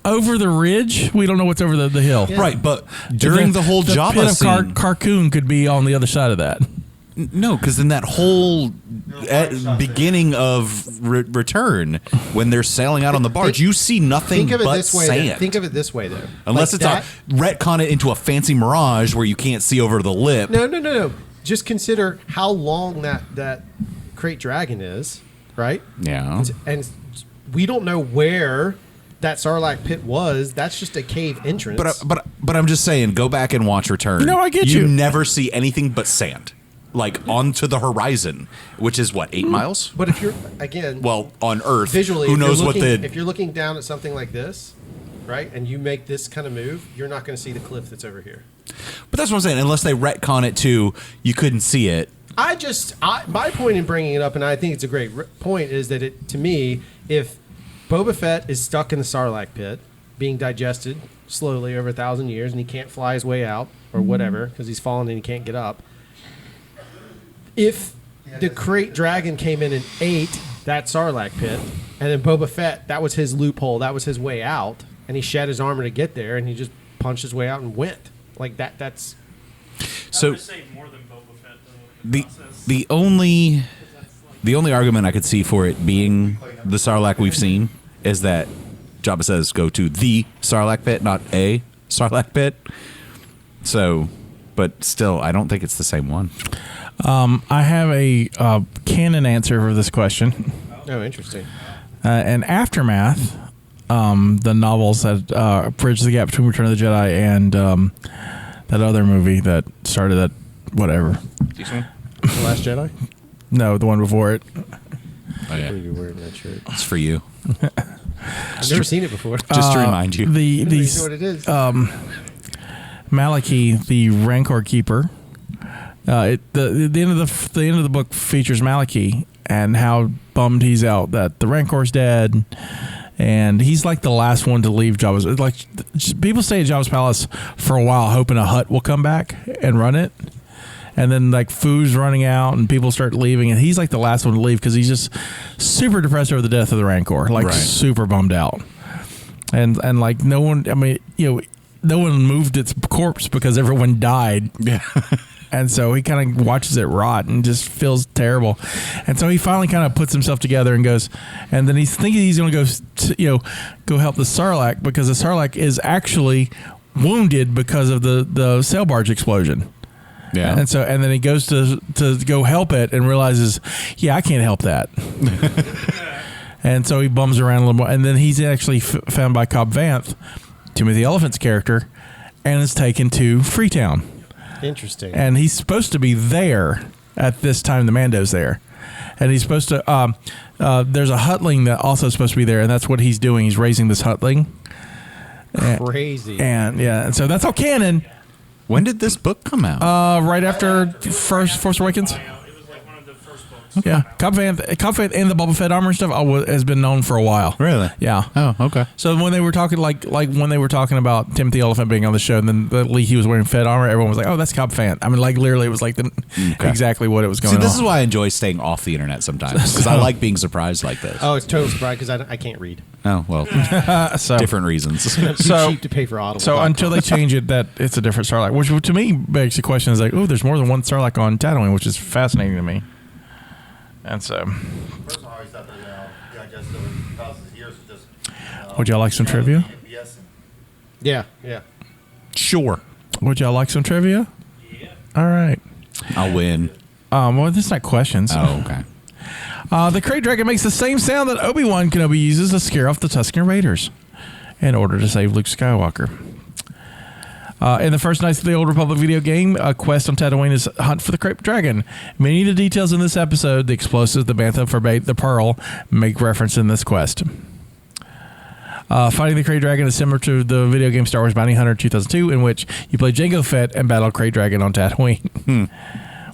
over the ridge. We don't know what's over the hill. Right, but during the whole the Jabba pit of scene, Carcoon could be on the other side of that. no, because in that whole beginning of Return, when they're sailing out on the barge, you see nothing Think of it but this way. sand. Think of it this way, though. Unless Like it's that- retcon it into a fancy mirage where you can't see over the lip. No. Just consider how long that Krayt Dragon is, right? Yeah. And we don't know where that Sarlacc pit was. That's just a cave entrance. But I'm just saying, go back and watch Return. No, I get you. You never see anything but sand, like onto the horizon, which is what 8 miles. But if you're again, Well, on Earth, visually, who if you're knows what looking- the if you're looking down at something like this, right, and you make this kind of move, you're not going to see the cliff that's over here. But that's what I'm saying. Unless they retcon it to you couldn't see it. My point in bringing it up, and I think it's a great point, is that to me, if Boba Fett is stuck in the Sarlacc pit, being digested slowly over 1,000 years, and he can't fly his way out or whatever because he's fallen and he can't get up. If the Krayt Dragon came in and ate that Sarlacc pit, and then Boba Fett, that was his loophole, that was his way out, and he shed his armor to get there, and he just punched his way out and went like that. That's So I would say more than Boba Fett, though. In the process. the only argument I could see for it being the Sarlacc we've seen is that Jabba says go to the Sarlacc pit, not a Sarlacc pit. So, but still, I don't think it's the same one. I have a canon answer for this question. Oh, interesting. In Aftermath, the novels that bridge the gap between Return of the Jedi and that other movie that started that whatever. This one? The Last Jedi? No, the one before it. Oh, yeah. You're wearing that shirt. It's for you. I've never seen it before. Just to remind you. I don't even know what it is. Maliki, the Rancor keeper. The end of the book features Maliki and how bummed he's out that the Rancor's dead, and he's like the last one to leave Jabba's. Like people stay at Jabba's palace for a while, hoping a Hutt will come back and run it, and then like food's running out and people start leaving, and he's like the last one to leave because he's just super depressed over the death of the Rancor, like super bummed out, and like no one. I mean, no one moved its corpse because everyone died. Yeah. And so he kind of watches it rot and just feels terrible. And so he finally kind of puts himself together and goes, and then he's thinking he's going to go, go help the Sarlacc because the Sarlacc is actually wounded because of the sail barge explosion. Yeah. And then he goes to go help it and realizes, I can't help that. And so he bums around a little more. And then he's actually found by Cobb Vanth, Timothy Olyphant's character, and is taken to Freetown. Interesting. And he's supposed to be there at this time the Mando's there. And he's supposed to there's a Huttling that also is supposed to be there, and that's what he's doing. He's raising this Huttling. Crazy. And so that's all canon. When did this book come out? Right after Force Awakens. It was like one of the first books. Yeah, Cobb Vanth and the Boba Fett armor and stuff has been known for a while. Really? Yeah. Oh, okay. So when they were talking like when they were talking about Timothy Olyphant being on the show, and then he was wearing Fett armor, everyone was like, "Oh, that's Cobb Vanth." I mean, like literally, it was like exactly what it was going on. See, this is why I enjoy staying off the internet sometimes because I like being surprised like this. Oh, it's total surprise because I can't read. Oh well, so different reasons. I'm too cheap to pay for Audible. So until they change it, that it's a different Sarlacc, which to me begs the question is like, oh, there's more than one Sarlacc on Tattooine, which is fascinating to me. And so, First one I always thought that, I guess over thousands of years was just. Would y'all like some trivia? Yeah. Sure, would y'all like some trivia? Yeah. All right. I'll win. Well, this is not questions. Oh, okay. The Kryat Dragon makes the same sound that Obi-Wan Kenobi uses to scare off the Tusken Raiders in order to save Luke Skywalker. In the first Knights of the Old Republic video game, a quest on Tatooine is hunt for the Kryat Dragon. Many of the details in this episode, the explosives, the bantha for bait, the pearl, make reference in this quest. Fighting the Kryat Dragon is similar to the video game Star Wars Bounty Hunter 2002, in which you play Jango Fett and battle Kryat Dragon on Tatooine,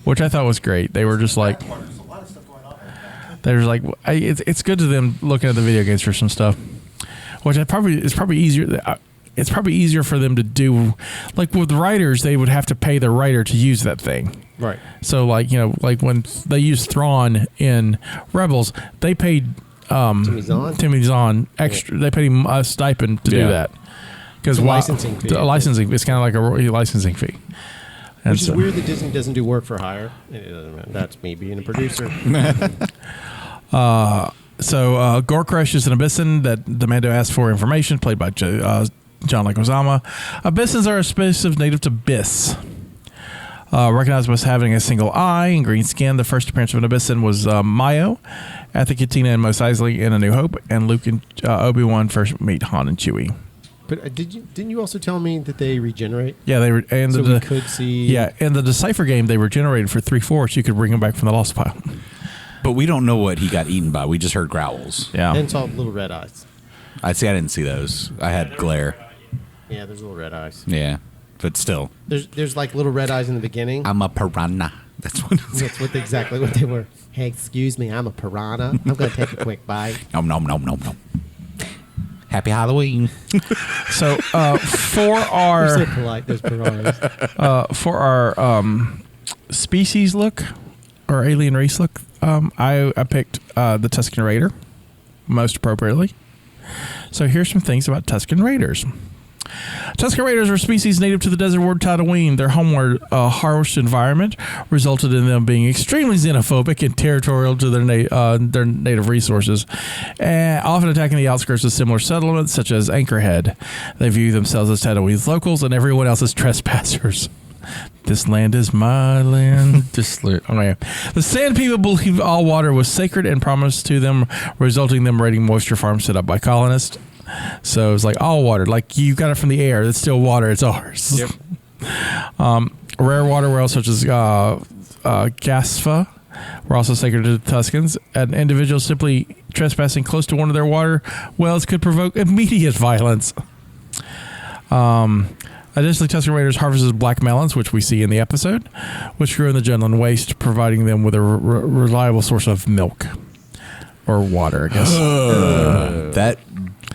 which I thought was great. They were just like, There's a lot of stuff going on there. they were like, it's good to them looking at the video games for some stuff, which it's probably easier. It's probably easier for them to do, like with writers, they would have to pay the writer to use that thing. Right. So like when they used Thrawn in Rebels, they paid Timmy Zahn extra. They paid him a stipend to do that because licensing fee. Licensing. It's kind of like a royalty licensing fee. And Which is weird that Disney doesn't do work for hire. It doesn't matter. That's me being a producer. So Gore Crush is an Abyssin that the Mando asked for information, played by John Leguizamo. Abyssins are a species native to Biss. Recognized as having a single eye and green skin. The first appearance of an Abyssin was Mayo, at the Katina and Mos Eisley in A New Hope, and Luke and Obi-Wan first meet Han and Chewie. But didn't you also tell me that they regenerate? Yeah, they were, and so we could see. Yeah, in the Decipher game, they regenerated for 3/4. You could bring them back from the lost pile. But we don't know what he got eaten by. We just heard growls. Yeah, And saw little red eyes. I didn't see those. I had glare. Yeah, there's little red eyes. Yeah, but still, There's like little red eyes in the beginning. I'm a piranha. That's what. That's exactly what they were. Hey, excuse me, I'm a piranha. I'm gonna take a quick bite. Nom. Happy Halloween. So for They're our so polite, those piranhas. species look or alien race look, I picked the Tusken Raider most appropriately. So here's some things about Tusken Raiders. Tusken Raiders were species native to the desert world Tattooine. Their homeward harsh environment resulted in them being extremely xenophobic and territorial to their native resources, often attacking the outskirts of similar settlements such as Anchorhead. They view themselves as Tatooine's locals and everyone else as trespassers. This land is my land. Okay. The Sand People believed all water was sacred and promised to them, resulting in them raiding moisture farms set up by colonists. So it's like all water, like you got it from the air. It's still water. It's ours. Yep. Rare water whales such as Gasfa were also sacred to the Tuskens. An individual simply trespassing close to one of their water wells could provoke immediate violence. Additionally, Tusken Raiders harvested black melons, which we see in the episode, which grew in the Jutland Waste, providing them with a reliable source of milk or water, I guess. That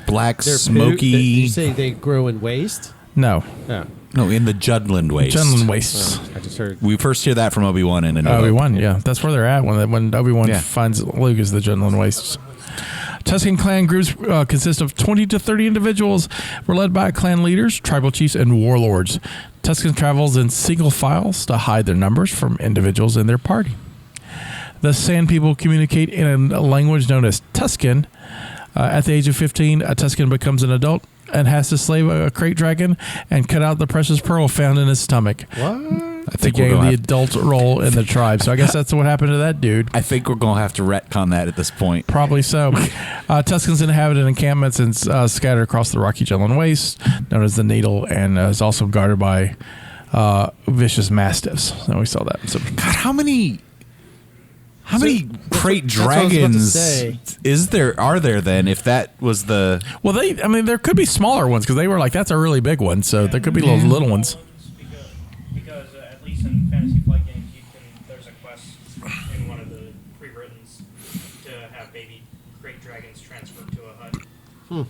black They're smoky. You say they grow in waste? No, Yeah. No, in the Jutland Waste. Jutland Wastes. I just heard. We first hear that from Obi-Wan in a new Obi-Wan, yeah, that's where they're at when Obi-Wan Yeah. finds Luke is the Jutland Wastes. Tusken clan groups consist of 20 to 30 individuals, were led by clan leaders, tribal chiefs, and warlords. Tusken travels in single files to hide their numbers from individuals in their party. The Sand People communicate in a language known as Tusken. At the age of 15, a Tusken becomes an adult and has to slay a Krayt dragon and cut out the precious pearl found in his stomach. What? I To think we're gain gonna the have, adult role in the tribe. So I guess that's what happened to that dude. I think we're gonna have to retcon that at this point. Probably so. Tuskens inhabited encampments and scattered across the rocky Jutland Waste, known as the Needle, and is also guarded by vicious mastiffs. So we saw that. So, God, how many Krayt that's what I was about to dragons say. are there then? If that was the well, there could be smaller ones because they were like, that's a really big one. So there could be little ones. Because at least in Fantasy Flight games, there's a quest in one of the pre-writtens to have baby Krayt dragons transferred to a hut.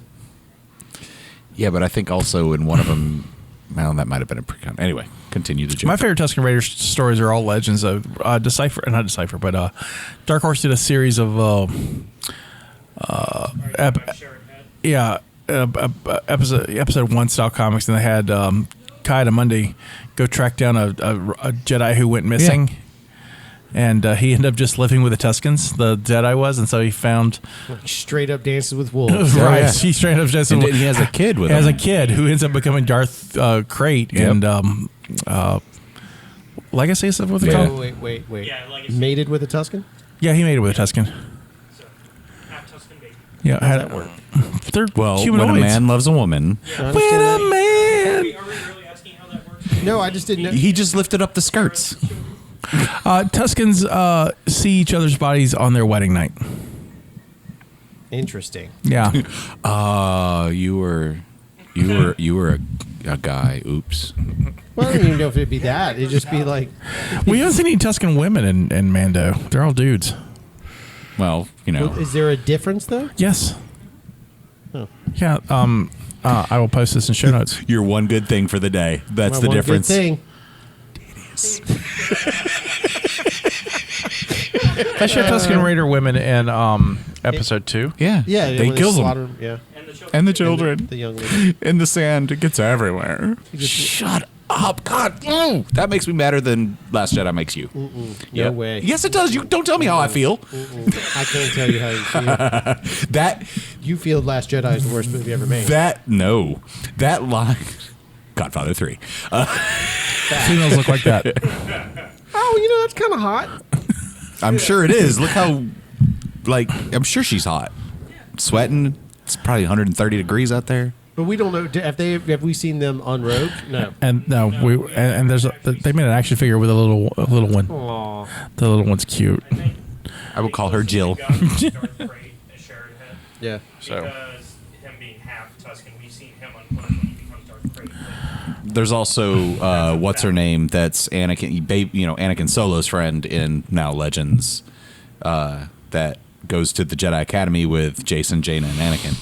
yeah, but I think also in one of them, well, that might have been a precon. Anyway, continue the joke. My favorite Tusken Raider stories are all legends. Not Decipher, but Dark Horse did a series of episode 1 style comics, and they had Kai Mundi go track down a Jedi who went missing. And he ended up just living with the Tuskens, the Jedi was, and so he found Straight up dances with wolves. right. yeah. He straight up just And he has a kid with has him. a kid who ends up becoming Darth Krayt and Legacy. Is that what they call it? Wait. Yeah, Legacy. Mated with a Tusken? Yeah, he made it with a Tusken. So, half Tusken baby. Yeah, How does that work? They're Well, humanoids. when a man loves a woman, I understand When that. a man. Are we really asking how that works? No, I just didn't know. he just lifted up the skirts. Tuskens see each other's bodies on their wedding night. Interesting. Yeah. You were a guy. Oops. Well, I don't even know if it'd be that. It'd just be like, We haven't seen any Tusken women in Mando. They're all dudes. Well, you know. well, is there a difference though? Yes. Oh. Yeah. I will post this in show notes. Your one good thing for the day. That's Well, the one good difference. thing. I showed Tusken Raider women in episode 2. Yeah. Yeah, They when kill them. slaughter 'em, Yeah, And the children. the young lady. In the sand. It gets everywhere. just- Shut up. God. That makes me madder than Last Jedi makes you. No Yep. way. Yes, it does. You don't tell me how I feel. I can't tell you how you feel. That You feel Last Jedi is the worst movie ever made. that line. Godfather 3. Females look like that. Oh, you know, that's kind of hot. I'm sure it is. Look how, I'm sure she's hot. Sweating. It's probably 130 degrees out there. But we don't know. Have we seen them on Rogue? No. And there's they made an action figure with a little one. Aw. The little one's cute. I would call her Jill. Darth Krayt and shared head. Yeah. So Because him being half Tusken, we've seen him unfortunately become Darth Krayt. There's also what's her name? That's Anakin Solo's friend in now Legends. That goes to the Jedi Academy with Jason, Jaina, and Anakin.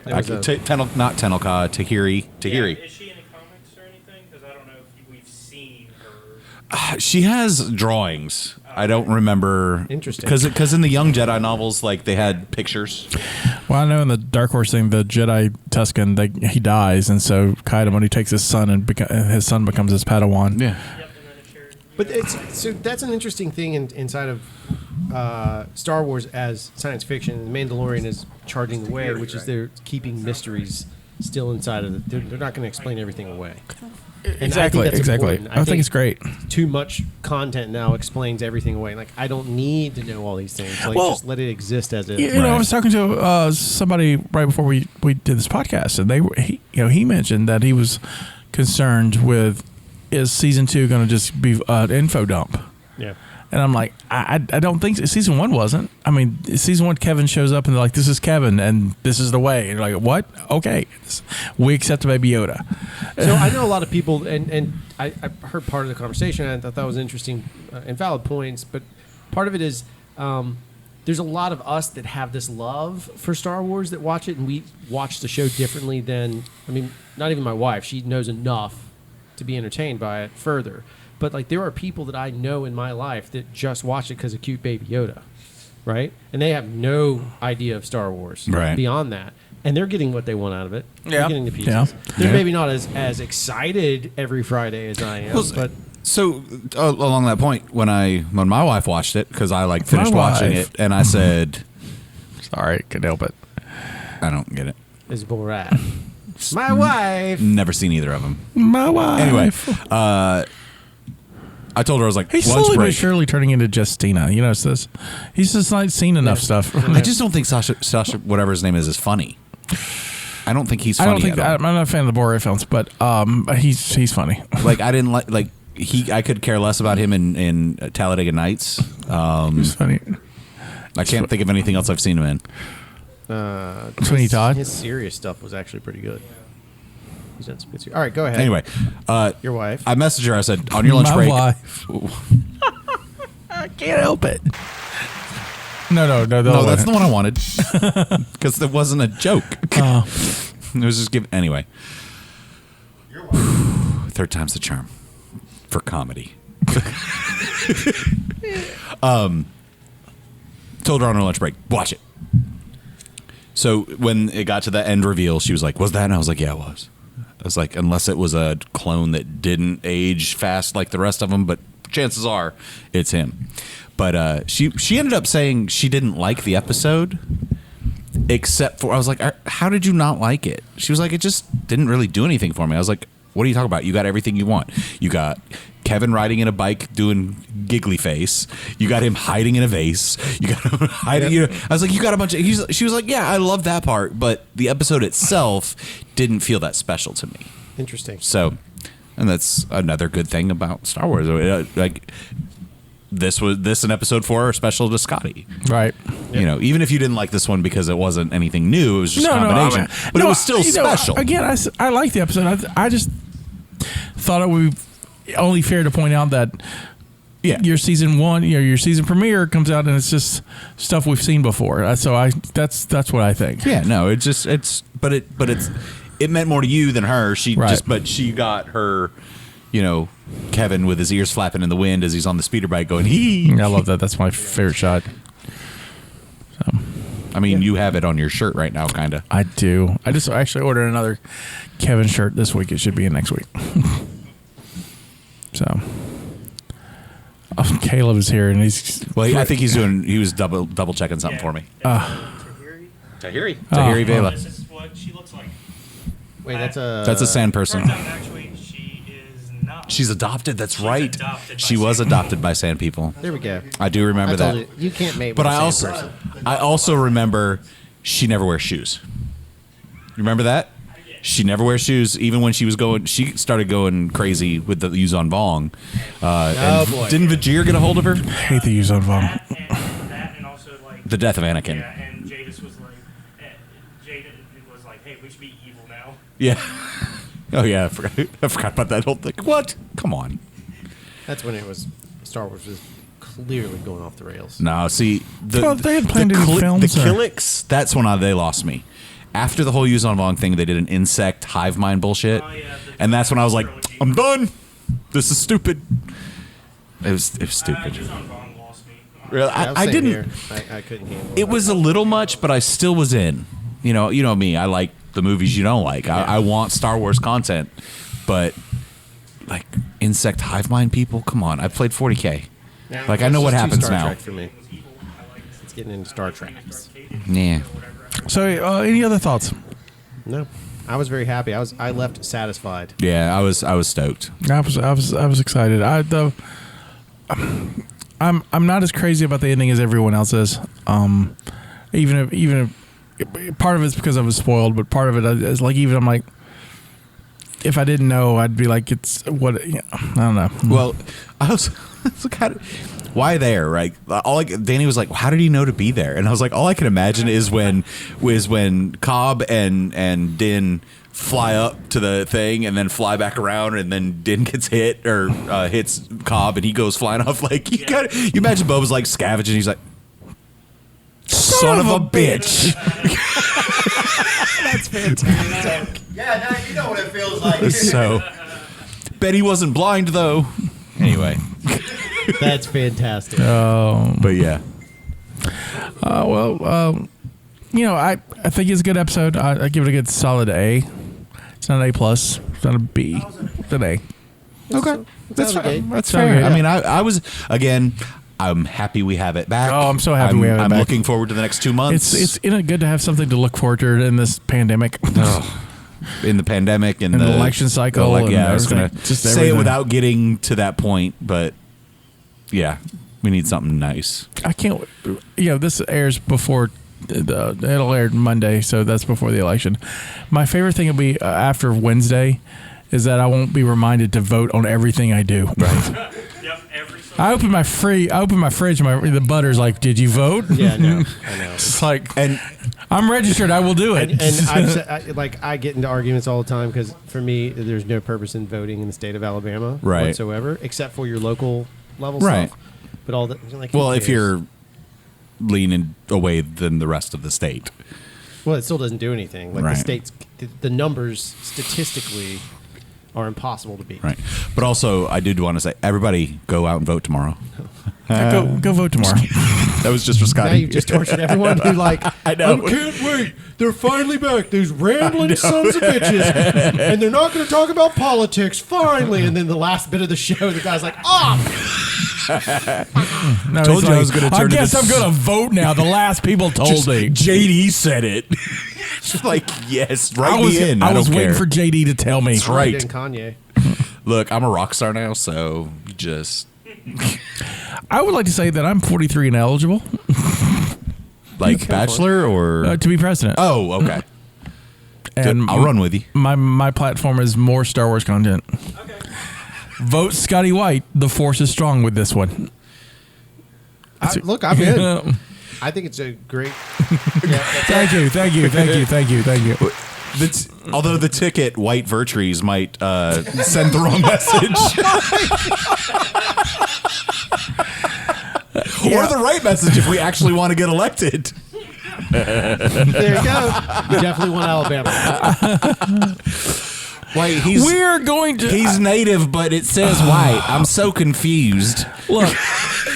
Not Tenelka, Tahiri. Yeah, is she in the comics or anything? Because I don't know if we've seen her. She has drawings I don't remember. Interesting. Because in the Young Jedi novels, like they had pictures. Well, I know in the Dark Horse thing, the Jedi Tusken, he dies, and so Kaiden, when he takes his son and his son becomes his Padawan. Yeah. Yep, and then it shared. But so that's an interesting thing inside of Star Wars as science fiction. The Mandalorian is charging the way, which is they're keeping mysteries still inside of it. They're not going to explain everything away. And Exactly. I think that's important. I think it's great. Too much content now explains everything away. Like, I don't need to know all these things. Like, Well, just let it exist as it You is. know, I was talking to somebody right before we did this podcast, and he mentioned that he was concerned with, is season 2 going to just be an info dump? Yeah. And I'm like, I don't think so. Season 1 wasn't. I mean, season 1, Kevin shows up and they're like, this is Kevin and this is the way. And you're like, what? Okay. We accept Baby Yoda. So I know a lot of people, and I heard part of the conversation, and I thought that was interesting and valid points, but part of it is there's a lot of us that have this love for Star Wars that watch it, and we watch the show differently than, I mean, not even my wife. She knows enough to be entertained by it further. But, like, there are people that I know in my life that just watch it because of cute Baby Yoda, right? And they have no idea of Star Wars beyond that. And they're getting what they want out of it. Yeah. They're getting the pieces. Yeah. They're maybe not as excited every Friday as I am, but So along that point, when my wife watched it, because I finished watching it, and I said, sorry, couldn't help it. I don't get it. it's Borat. My wife. Never seen either of them. My wife. Anyway, I told her, I was like, He's lunch slowly but break. surely turning into Justina. You know, it's this. He's just not seen enough stuff. I just don't think Sasha, whatever his name is funny. I don't think he's funny. I don't think at all. I'm not a fan of the Borat films, but he's funny. Like, I didn't I could care less about him in Talladega Nights. He's funny. I can't think of anything else I've seen him in. Sweeney Todd. His serious stuff was actually pretty good. He's done some good serious. All right, go ahead. Anyway, Your wife. I messaged her. I said, on your lunch My break. wife. I can't help it. No, No, that's the one I wanted. Because it wasn't a joke. It was just anyway. Your wife. Third time's the charm for comedy. Told her on her lunch break, watch it. So when it got to the end reveal, she was like, was that? And I was like, yeah, it was. I was like, unless it was a clone that didn't age fast like the rest of them, but chances are it's him. But she ended up saying she didn't like the episode, except for, I was like, how did you not like it? She was like, it just didn't really do anything for me. I was like, what are you talking about? You got everything you want. You got Kevin riding in a bike doing giggly face. You got him hiding in a vase. You got him hiding. You know, I was like, you got a bunch of. She was like, yeah, I love that part, but the episode itself didn't feel that special to me. Interesting. So, and that's another good thing about Star Wars. Like, this was an episode 4 special to Scotty. Right. You know, even if you didn't like this one because it wasn't anything new, it was just a combination. But it was still special. Again, I like the episode. I just thought it would be only fair to point out that your season 1, your season premiere comes out and it's just stuff we've seen before. That's what I think. Yeah, no, it meant more to you than her. But she got her, Kevin with his ears flapping in the wind as he's on the speeder bike going, hee. I love that. That's my favorite shot. So, I mean, you have it on your shirt right now, kind of. I do. I just actually ordered another Kevin shirt this week. It should be in next week. So, Caleb is here, and he's. Well, I think he was double checking something for me. Tahiri Vela. This is what she looks like. Wait, that's a sand person. Turns out, actually, she is not. She's adopted. That's She's right. adopted by She was sand adopted by sand people. There we go. I do remember I that. told you can't mate But with I a sand also, person. I also remember she never wears shoes. You remember that? She never wears shoes, even when she started going crazy with the Yuzon Vong. Boy. Didn't Vajir get a hold of her? Hate the use on Vom. That and also like The death of Anakin. Yeah, and Jadis was like, hey, we should be evil now. Yeah. Oh yeah, I forgot about that whole thing. What? Come on. That's when Star Wars was clearly going off the rails. No, see, Well, they had planned to do films, the or- Killiks, that's when they lost me. After the whole Yuzon Vong thing, they did an insect hive mind bullshit, Oh, yeah, and that's when I was like, trilogy. I'm done. This is stupid. It was stupid. Just on Vong will Really, Yeah, I same didn't. here. I couldn't handle It was a little much, but I still was in. You know me. I like the movies you don't like. I want Star Wars content, but like insect hive mind people, come on. I've played 40K. Yeah, Like I it's know what just too happens Star now. Trek for me. It's getting into Star Trek. Yeah. So, any other thoughts? No, I was very happy. I left satisfied. Yeah, I was stoked. I was excited. I'm not as crazy about the ending as everyone else is. Even if part of it's because I was spoiled, but part of it is like I'm like, if I didn't know, I'd be like, it's what I don't know. Well, I was kind of why there, right? Danny was like, how did he know to be there? And I was like, all I can imagine is when Cobb and Din fly up to the thing and then fly back around, and then Din gets hit or hits Cobb and he goes flying off. Like you imagine Boba's like scavenging. He's like, son of a bitch. That's fantastic. Yeah, now you know what it feels like. So, bet he wasn't blind though. Anyway, That's fantastic. but yeah, I think it's a good episode. I give it a good solid A. It's not an A plus. It's not a B. It's an A. okay, that's okay. fair. That's Sounds fair. good. I mean, I was again. I'm happy we have it back. Oh, I'm so happy we have it I'm back. looking forward to the next 2 months. It's good to have something to look forward to in this pandemic. In the pandemic and And the the election cycle and I was gonna everything. Just say everything. it without getting to that point, but yeah, we need something nice. I can't. This airs before. It'll air Monday, so that's before the election. My favorite thing will be after Wednesday, is that I won't be reminded to vote on everything I do. Right. Yep, every single I open my fridge, and the butter's like, "Did you vote?" Yeah, I know. It's like, And I'm registered. I will do it. And I get into arguments all the time because for me, there's no purpose in voting in the state of Alabama Right. whatsoever, except for your local level Right. stuff. But all that, like, who well, if cares? you're leaning away than the rest of the state, well, it still doesn't do anything. Like Right. the states, the numbers statistically are impossible to beat. right? But also, I did want to say, everybody go out and vote tomorrow. Go vote tomorrow. That was just for Now Scotty. you've just tortured everyone who like, I know. can't wait. They're finally back. These rambling sons of bitches. And they're not going to talk about politics, finally. And then the last bit of the show, the guy's like, No, Told he's you I was gonna I turn to guess this- I'm going to vote now. The last people told me. JD said it. Just like, yes, write me in. I was don't waiting care. for JD to tell me. That's right. And Kanye. Look, I'm a rock star now, so just I would like to say that I'm 43 and eligible like bachelor or to be president. oh, okay. and I'll run with you. My platform is more Star Wars content. Okay. Vote Scotty White. The force is strong with this one. Look, I'm in. I think it's a great. Thank you. Although the ticket, white Vertrees, might send the wrong message. Or the right message if we actually want to get elected. There you go. You definitely want Alabama. Wait, We're going to. he's native, but it says white. I'm so confused. Look,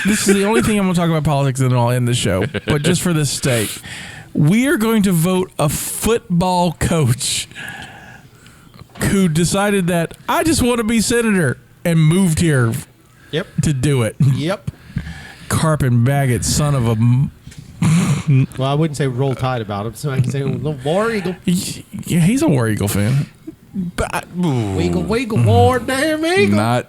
this is the only thing I'm going to talk about politics, and then I'll end the show. But just for this sake, we are going to vote a football coach who decided that I just want to be senator and moved here Yep. to do it. Yep. Carpet Baggett, son of a. Well, I wouldn't say roll tide about him, so I can say War Eagle. Yeah, he's a War Eagle fan. But, Wiggle, War, damn Eagle. not,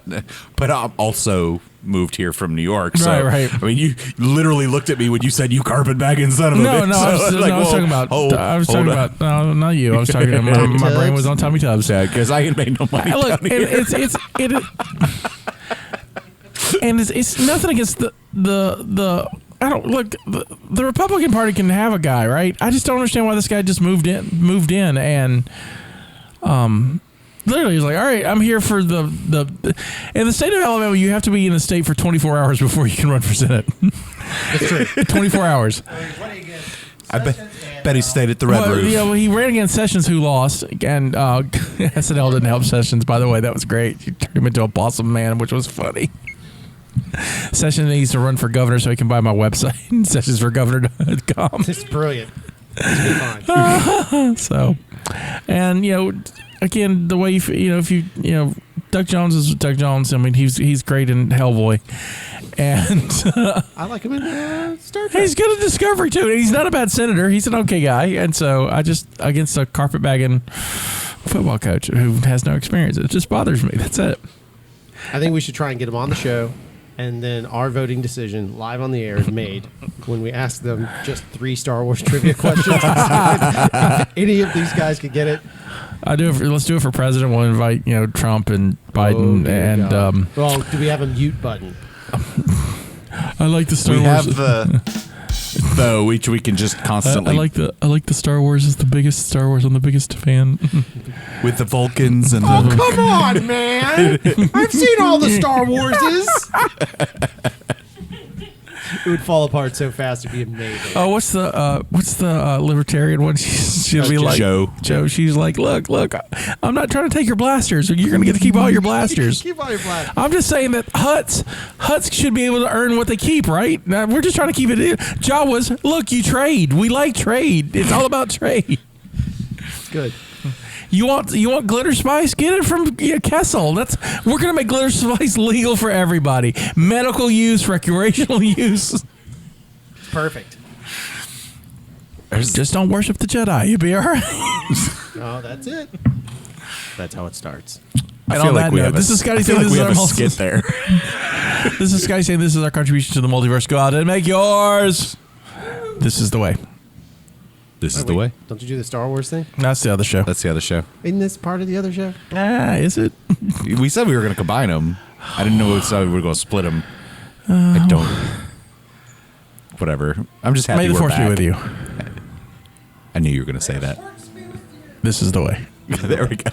but I'm also moved here from New York. So, Right. I mean, you literally looked at me when you said you carpetbagging son of a bitch. No, So I was like, talking whoa, about. hold- I was hold talking on. about. No, not you. I was talking. My brain was on Tommy Tubbs. Yeah, because I ain't made no money. Look, down here. it's nothing against the I don't look the Republican Party can have a guy, right? I just don't understand why this guy just moved in and literally he's like, all right, I'm here for the in the state of Alabama, you have to be in the state for 24 hours before you can run for Senate. That's true. 24 hours. Running against I bet, Sessions and, bet he stayed at the Red Roof. Yeah, well, he ran against Sessions, who lost, and SNL didn't help Sessions. By the way, that was great. You turned him into a possum man, which was funny. Session needs to run for governor so he can buy my website. Sessionsforgovernor.com. It's brilliant. It's fine. So, and again, the way if you Doug Jones is Doug Jones. I mean, he's great in Hellboy, and I like him in Star Trek. he's good at Discovery too. And he's not a bad senator. He's an okay guy. And so I just against a carpetbagging football coach who has no experience, it just bothers me. That's it. I think we should try and get him on the show, and then our voting decision live on the air is made when we ask them just 3 Star Wars trivia questions. If any of these guys could get it. Let's do it for president. We'll invite Trump and Biden and. Well, do we have a mute button? I like the Star We Wars. have the which we can just constantly. I like the Star Wars is the biggest Star Wars. I'm the biggest fan. with the Vulcans and Oh, the. come on, man! I've seen all the Star Warses. It would fall apart so fast; it'd be amazing. Oh, what's the libertarian one? She'll be like Joe. She's like, look, I'm not trying to take your blasters. You're gonna get to keep all your blasters. Keep all your blasters. I'm just saying that Hutts should be able to earn what they keep, right? Now, we're just trying to keep it in. Jawas, look, you trade. We like trade. It's all about trade. Good. You want glitter spice? Get it from Kessel. We're gonna make glitter spice legal for everybody. Medical use, recreational use. Perfect. Just don't worship the Jedi. You'll be all right. Oh, that's it. That's how it starts. I feel like we have this is Scotty I feel saying like we this have a is our skit there. This is Scotty saying this is our contribution to the multiverse. Go out and make yours. This is the way. This is the way. Don't you do the Star Wars thing? That's the other show. That's the other show. Isn't this part of the other show? Is it? We said we were going to combine them. I didn't know we were going to split them. I don't. Whatever. I'm just happy May the we're force back. be with you. I knew you were going to say that. This is the way. There we go.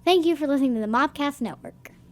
Thank you for listening to the Mobcast Network.